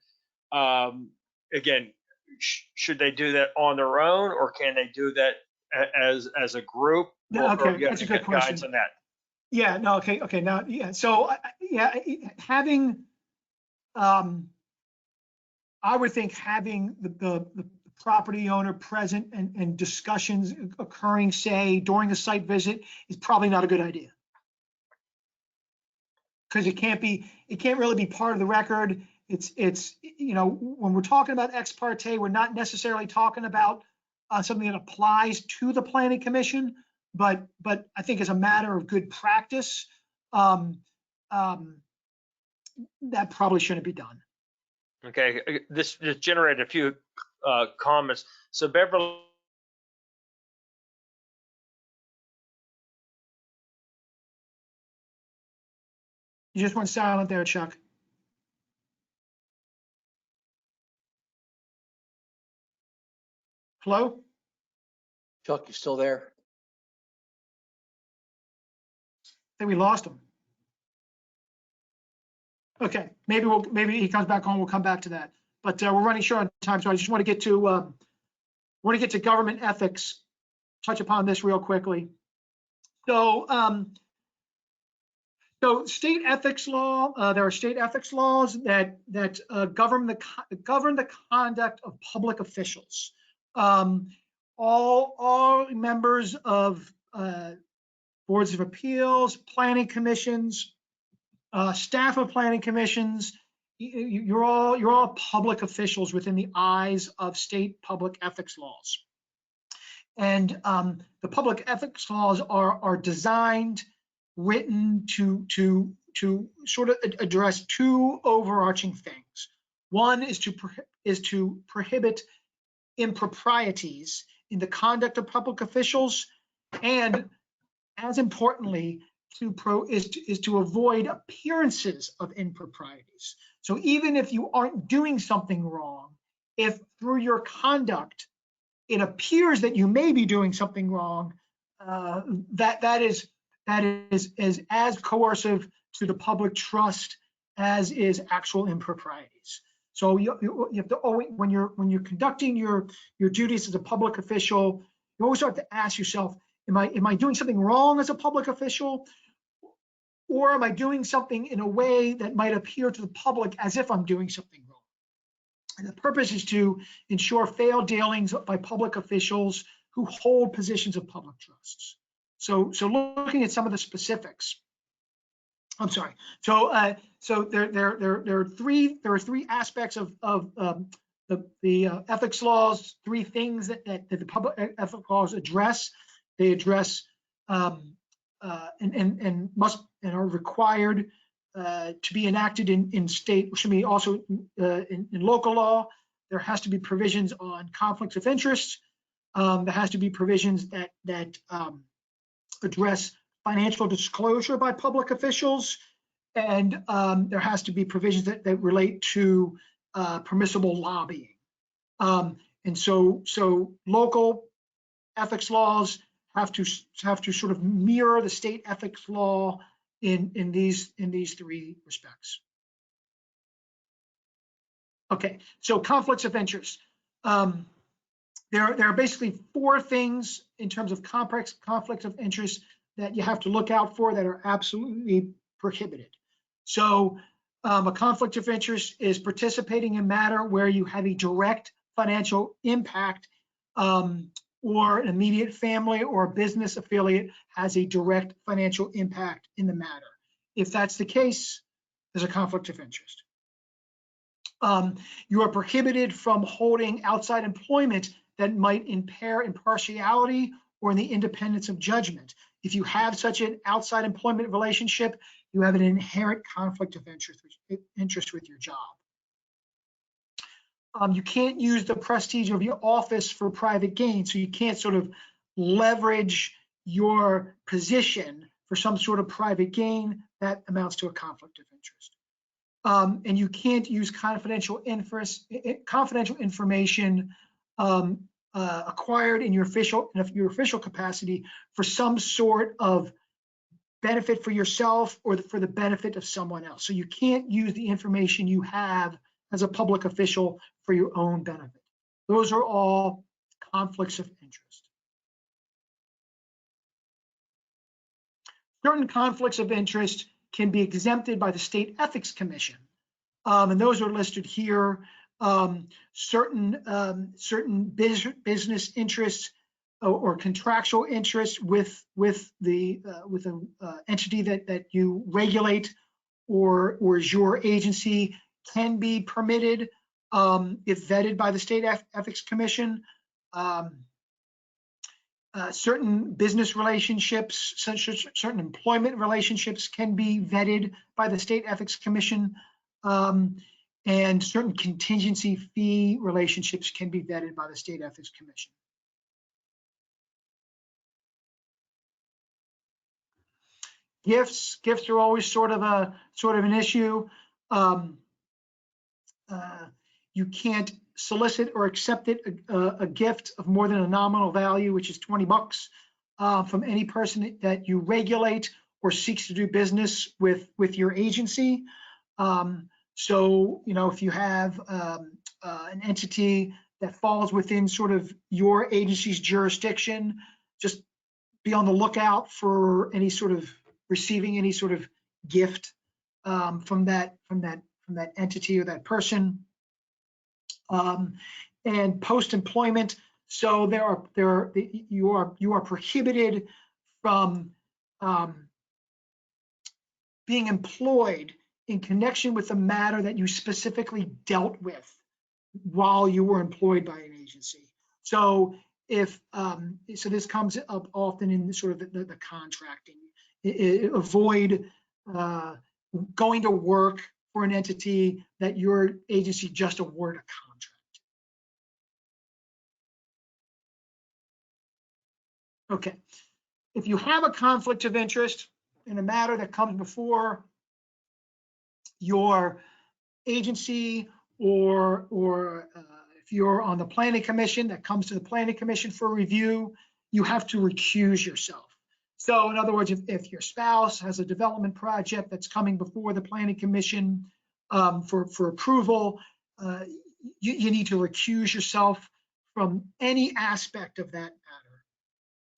Again, should they do that on their own, or can they do that as a group? No, okay, Or that's a good question. guidance on that. Yeah, no, okay, now, yeah, so, yeah, having, I would think having the property owner present and discussions occurring, say, during a site visit is probably not a good idea. Because it can't really be part of the record. It's, you know, when we're talking about ex parte, we're not necessarily talking about something that applies to the planning commission, but I think as a matter of good practice, that probably shouldn't be done. Okay, this just generated a few comments. So Beverly, You just went silent there, Chuck. Hello? Chuck, you still there? I think we lost him. Okay, maybe he comes back on. We'll come back to that. But we're running short on time, so I just want to get to government ethics. Touch upon this real quickly. So, state ethics law. There are state ethics laws that govern the conduct of public officials. All members of boards of appeals, planning commissions, staff of planning commissions, you're all public officials within the eyes of state public ethics laws. And the public ethics laws are designed, written to sort of address two overarching things. One is to prohibit improprieties in the conduct of public officials, and as importantly, is to avoid appearances of improprieties. So even if you aren't doing something wrong, if through your conduct it appears that you may be doing something wrong, that is as coercive to the public trust as is actual improprieties. So you have to always, when you're conducting your duties as a public official, you always have to ask yourself, am I doing something wrong as a public official, or am I doing something in a way that might appear to the public as if I'm doing something wrong? And the purpose is to ensure fair dealings by public officials who hold positions of public trusts. So looking at some of the specifics. I'm sorry. So there are three aspects of the ethics laws. Three things that the public ethics laws address. They address and are required to be enacted in state, should be also in local law. There has to be provisions on conflicts of interest. There has to be provisions that address financial disclosure by public officials, and there has to be provisions that relate to permissible lobbying. And so local ethics laws have to sort of mirror the state ethics law in these three respects. Okay, so conflicts of interest. there are basically 4 things in terms of complex conflicts of interest that you have to look out for that are absolutely prohibited. So a conflict of interest is participating in a matter where you have a direct financial impact, or an immediate family or business affiliate has a direct financial impact in the matter. If that's the case, there's a conflict of interest. You are prohibited from holding outside employment that might impair impartiality or the independence of judgment. If you have such an outside employment relationship, you have an inherent conflict of interest with your job. You can't use the prestige of your office for private gain, so you can't sort of leverage your position for some sort of private gain. That amounts to a conflict of interest. And you can't use confidential information acquired in your official capacity for some sort of benefit for yourself or for the benefit of someone else. So you can't use the information you have as a public official for your own benefit. Those are all conflicts of interest. Certain conflicts of interest can be exempted by the State Ethics Commission, and those are listed here. Certain business interests or contractual interests with an entity that you regulate or is your agency can be permitted if vetted by the State Ethics Commission. Certain business relationships, certain employment relationships can be vetted by the State Ethics Commission, and certain contingency fee relationships can be vetted by the State Ethics Commission. Gifts are always sort of an issue. You can't solicit or accept a gift of more than a nominal value, which is $20, from any person that you regulate or seeks to do business with your agency. So, if you have an entity that falls within sort of your agency's jurisdiction, just be on the lookout for receiving any sort of gift from that entity or that person. And post-employment, so you are prohibited from being employed in connection with the matter that you specifically dealt with while you were employed by an agency. So so this comes up often in sort of the contracting. Avoid going to work for an entity that your agency just awarded a contract. Okay, if you have a conflict of interest in a matter that comes before your agency, or if you're on the planning commission that comes to the planning commission for review, you have to recuse yourself. So in other words, if your spouse has a development project that's coming before the planning commission for approval, you need to recuse yourself from any aspect of that matter.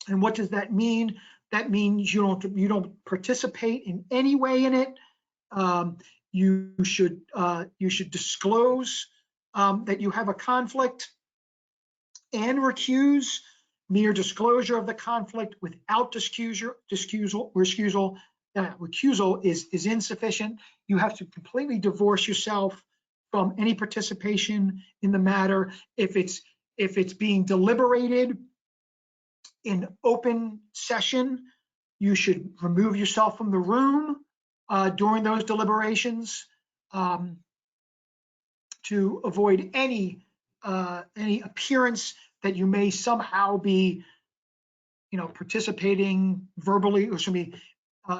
And what does that mean? That means you don't participate in any way in it. You should disclose that you have a conflict and recuse. Mere disclosure of the conflict without recusal is insufficient. You have to completely divorce yourself from any participation in the matter. If it's being deliberated in open session, you should remove yourself from the room during those deliberations to avoid any appearance that you may somehow be, participating verbally or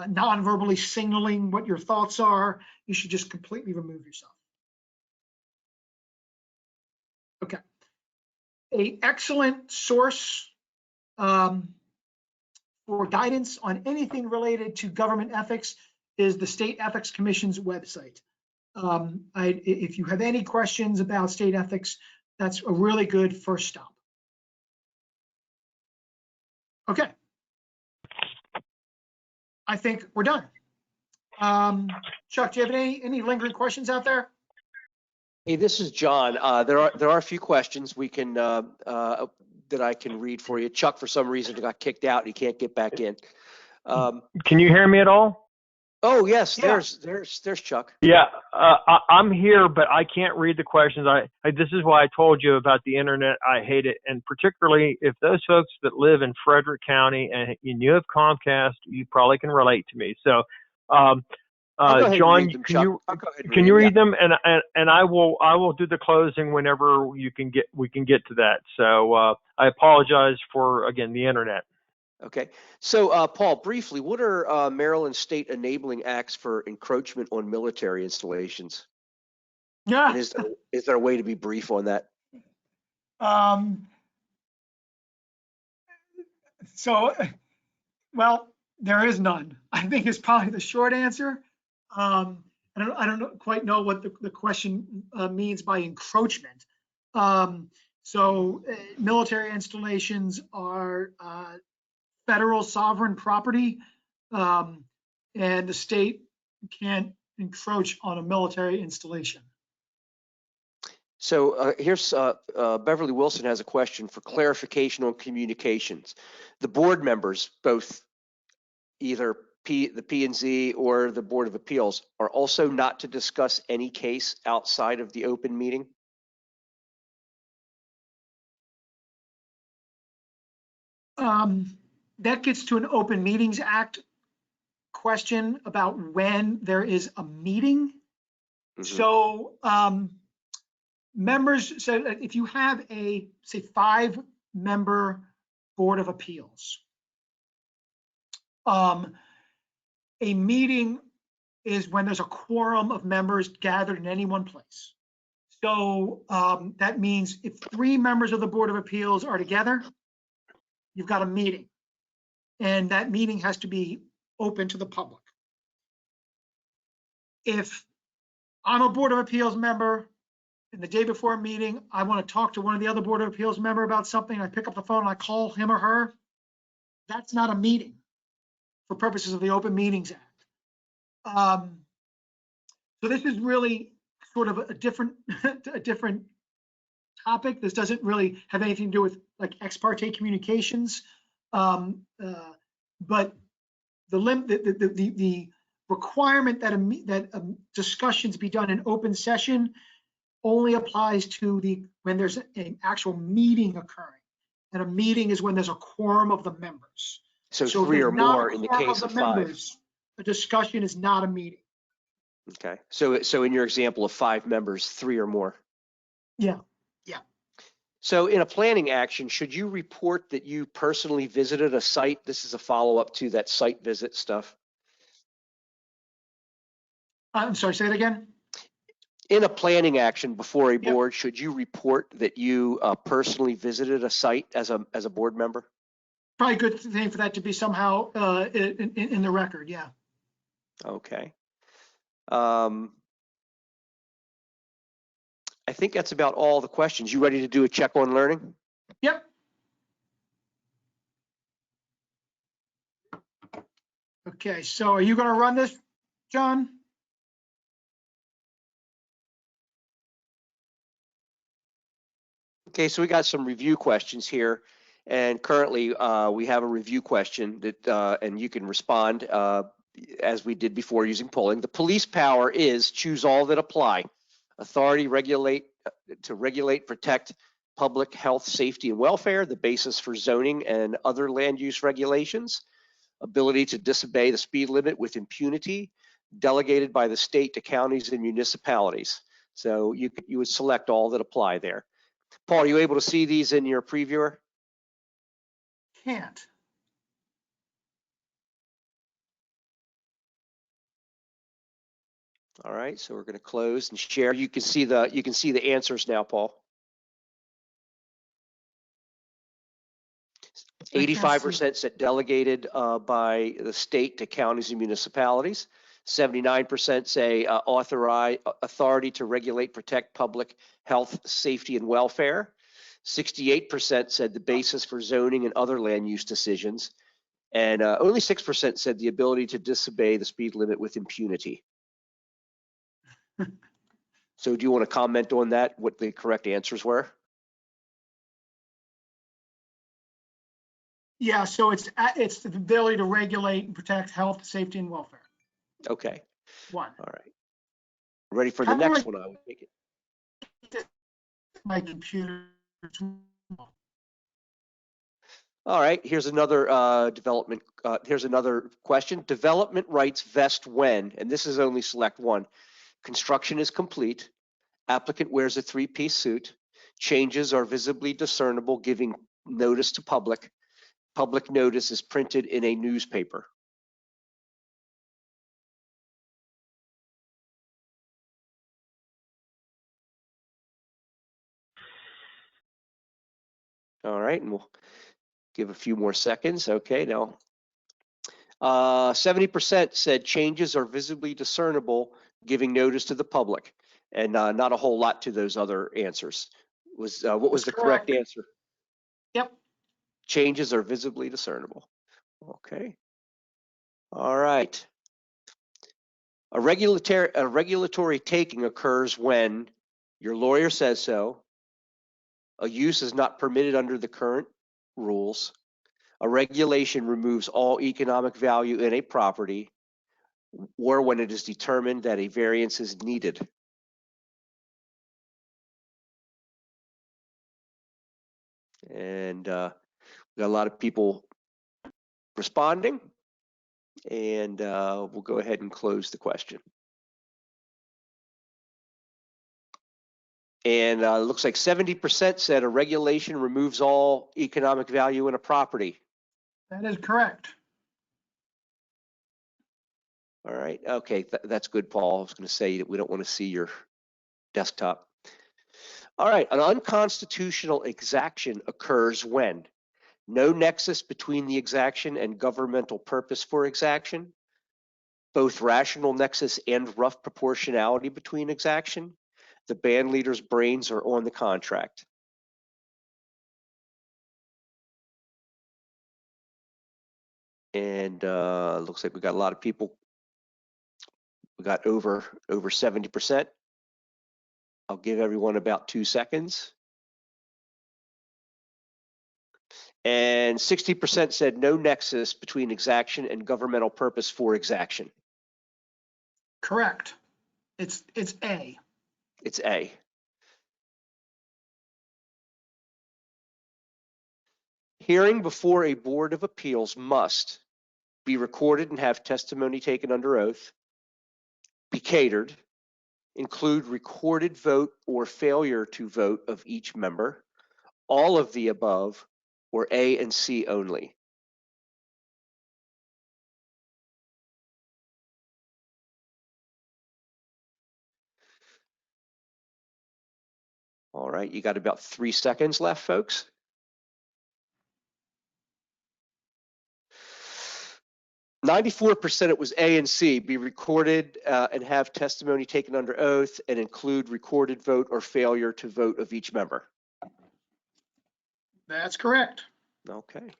non-verbally signaling what your thoughts are. You should just completely remove yourself. Okay. An excellent source for guidance on anything related to government ethics is the State Ethics Commission's website. If you have any questions about state ethics, that's a really good first stop. Okay. I think we're done. Chuck, do you have any lingering questions out there? Hey, this is John. There are a few questions we can that I can read for you. Chuck, for some reason, got kicked out. He can't get back in. Can you hear me at all? Oh yes, Yeah. there's Chuck. Yeah, I'm here, but I can't read the questions. This is why I told you about the internet. I hate it, and particularly if those folks that live in Frederick County and you have Comcast, you probably can relate to me. So, I'll go ahead John, and read them, can Chuck. you I'll go ahead and can you read yeah. them? And I will do the closing whenever we can get to that. So I apologize for again the internet. Okay. So, Paul, briefly, what are Maryland state enabling acts for encroachment on military installations? Yeah. And is there a way to be brief on that? So, well, there is none. I think is probably the short answer. I don't quite know what the question means by encroachment. Military installations are federal sovereign property, and the state can't encroach on a military installation. So here's Beverly Wilson has a question for clarification on communications. The board members, both either the P&Z or the Board of Appeals, are also not to discuss any case outside of the open meeting? That gets to an Open Meetings Act question about when there is a meeting. Mm-hmm. So members said that if you have a, say, 5-member Board of Appeals, a meeting is when there's a quorum of members gathered in any one place. So that means if 3 members of the Board of Appeals are together, you've got a meeting. And that meeting has to be open to the public. If I'm a Board of Appeals member and the day before a meeting, I want to talk to one of the other Board of Appeals member about something, I pick up the phone and I call him or her, that's not a meeting for purposes of the Open Meetings Act. So this is really sort of a different topic. This doesn't really have anything to do with like ex parte communications. But the requirement that discussions be done in open session only applies to when there's an actual meeting occurring. And a meeting is when there's a quorum of the members. So 3 or more in the case of 5. Members, a discussion is not a meeting. Okay. So in your example of 5 members, 3 or more. Yeah. So in a planning action, should you report that you personally visited a site? This is a follow-up to that site visit stuff. I'm sorry, say it again. In a planning action before a board, should you report that you personally visited a site as a board member? Probably a good thing for that to be somehow in the record, yeah. Okay. I think that's about all the questions. You ready to do a check on learning? Yep. Okay, so are you going to run this, John? Okay, so we got some review questions here, and currently we have a review question that, and you can respond as we did before using polling. The police power is choose all that apply. Authority to regulate, protect public health, safety, and welfare, the basis for zoning and other land use regulations, ability to disobey the speed limit with impunity, delegated by the state to counties and municipalities. So you would select all that apply there. Paul, are you able to see these in your previewer? Can't. All right, so we're going to close and share. You can see the answers now, Paul. 85% said delegated by the state to counties and municipalities. 79% say authority to regulate, protect public health, safety, and welfare. 68% said the basis for zoning and other land use decisions, and only 6% said the ability to disobey the speed limit with impunity. So do you want to comment on that, what the correct answers were? Yeah, so it's the ability to regulate and protect health, safety, and welfare. Okay, One. all right. Ready for the How do next I- one, I would take it. My computer. All right, here's another here's another question. Development rights vest when, and this is only select one, construction is complete, applicant wears a three-piece suit, changes are visibly discernible, giving notice to public, public notice is printed in a newspaper. All right, and we'll give a few more seconds. Okay, now 70% said changes are visibly discernible, giving notice to the public, and not a whole lot to those other answers. What was the correct answer? Yep. Changes are visibly discernible. Okay. All right. A regulatory taking occurs when your lawyer says so, a use is not permitted under the current rules, a regulation removes all economic value in a property, or when it is determined that a variance is needed. And we got a lot of people responding, and we'll go ahead and close the question. And it looks like 70% said a regulation removes all economic value in a property. That is correct. All right, okay, that's good, Paul. I was going to say that we don't want to see your desktop. All right, an unconstitutional exaction occurs when no nexus between the exaction and governmental purpose for exaction, both rational nexus and rough proportionality between exaction, the band leader's brains are on the contract. And looks like we got a lot of people. We got over 70%. I'll give everyone about 2 seconds. And 60% said no nexus between exaction and governmental purpose for exaction. Correct. It's A. It's A. Hearing before a board of appeals must be recorded and have testimony taken under oath, be catered, include recorded vote or failure to vote of each member, all of the above, or A and C only. All right, you got about 3 seconds left, folks. %, it was A and C, be recorded and have testimony taken under oath and include recorded vote or failure to vote of each member. That's correct. Okay.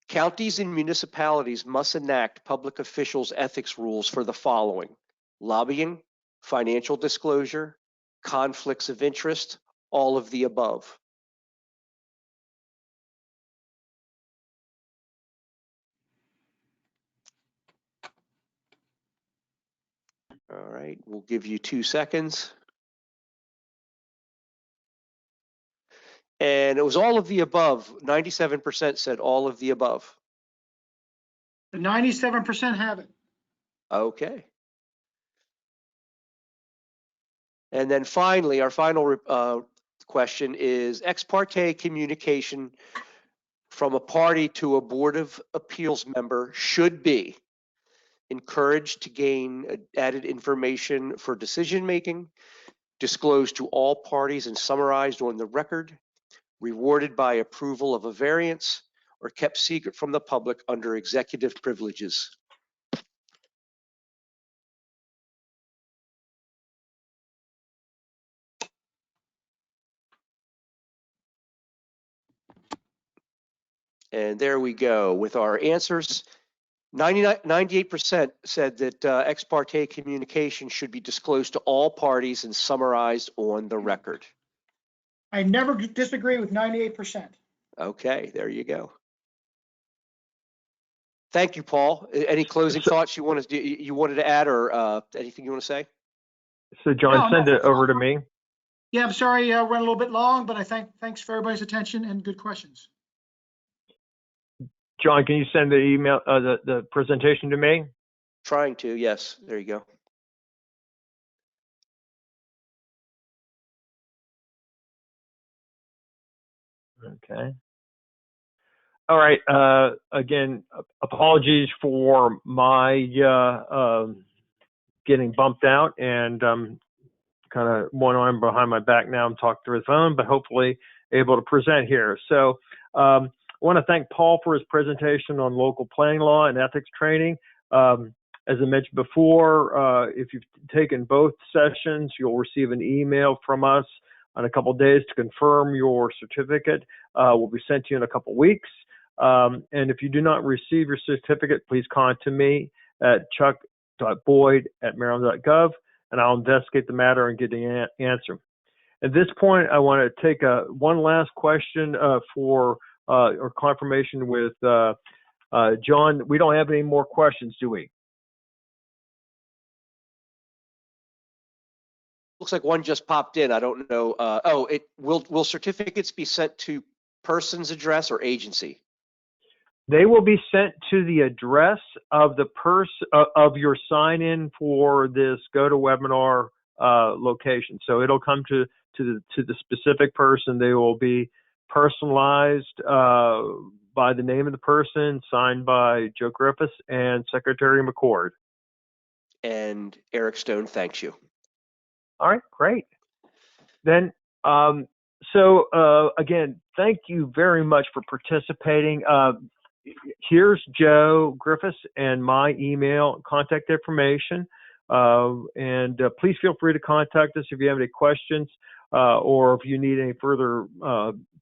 Counties and municipalities must enact public officials' ethics rules for the following: lobbying, financial disclosure, conflicts of interest, all of the above. All right, we'll give you 2 seconds. And it was all of the above. 97% said all of the above. The 97% have it. Okay. And then finally, our final question is ex parte communication from a party to a Board of Appeals member should be encouraged to gain added information for decision making, disclosed to all parties and summarized on the record, rewarded by approval of a variance, or kept secret from the public under executive privileges. And there we go with our answers. 98% said that ex parte communication should be disclosed to all parties and summarized on the record. I never disagree with 98%. Okay, there you go. Thank you, Paul. Any closing thoughts you wanted to add, or anything you want to say? So John, No, send it over to me. Yeah, I'm sorry, went a little bit long, but thanks for everybody's attention and good questions. John, can you send the email, the presentation to me? Trying to, yes. There you go. Okay. All right. Again, apologies for my getting bumped out, and kind of one arm behind my back now. I'm talking through the phone, but hopefully able to present here. So I want to thank Paul for his presentation on local planning law and ethics training. As I mentioned before, if you've taken both sessions, you'll receive an email from us in a couple of days to confirm your certificate. Will be sent to you in a couple of weeks. And if you do not receive your certificate, please contact me at chuck.boyd@maryland.gov, and I'll investigate the matter and get the answer. At this point, I want to take one last question for or confirmation with John. We don't have any more questions, do we? Looks like one just popped in. I don't know. Will certificates be sent to person's address or agency? They will be sent to the address of the of your sign-in for this GoToWebinar location. So it'll come to the specific person. They will be personalized by the name of the person, signed by Joe Griffiths and Secretary McCord. And Eric Stone thanks you. All right, great. Then, again, thank you very much for participating. Here's Joe Griffiths and my email contact information. Please feel free to contact us if you have any questions or if you need any further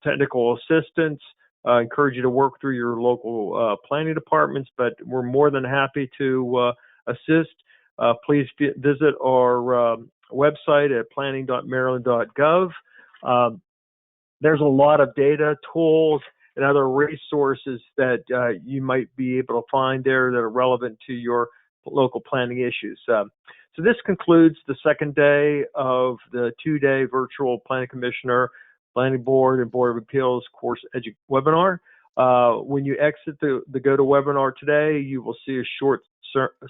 technical assistance. I encourage you to work through your local planning departments, but we're more than happy to assist. Please visit our website at planning.maryland.gov. There's a lot of data, tools, and other resources that you might be able to find there that are relevant to your local planning issues. So this concludes the second day of the two-day virtual Planning Commissioner, Planning Board, and Board of Appeals course webinar. When you exit the GoToWebinar today, you will see a short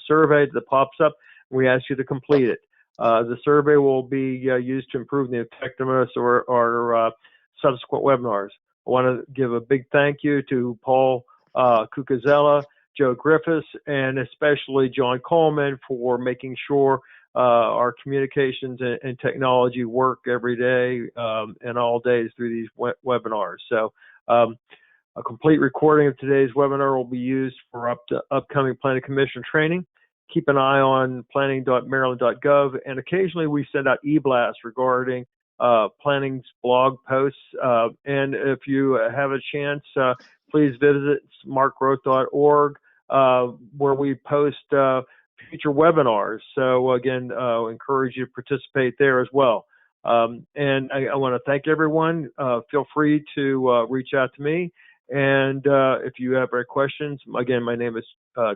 survey that pops up, and we ask you to complete it. The survey will be used to improve the effectiveness of our subsequent webinars. I want to give a big thank you to Paul Cucuzella, Joe Griffiths, and especially John Coleman for making sure our communications and technology work every day and all days through these webinars. So a complete recording of today's webinar will be used for upcoming Planning Commission training. Keep an eye on planning.maryland.gov, and occasionally we send out e-blasts regarding planning's blog posts. And if you have a chance, please visit smartgrowth.org where we post future webinars. So again, encourage you to participate there as well. And I want to thank everyone. Feel free to reach out to me. And if you have any questions, again, my name is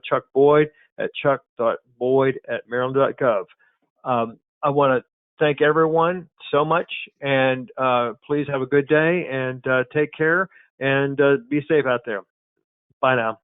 Chuck Boyd at chuck.boyd@maryland.gov. I want to thank everyone so much, and please have a good day and take care and be safe out there. Bye now.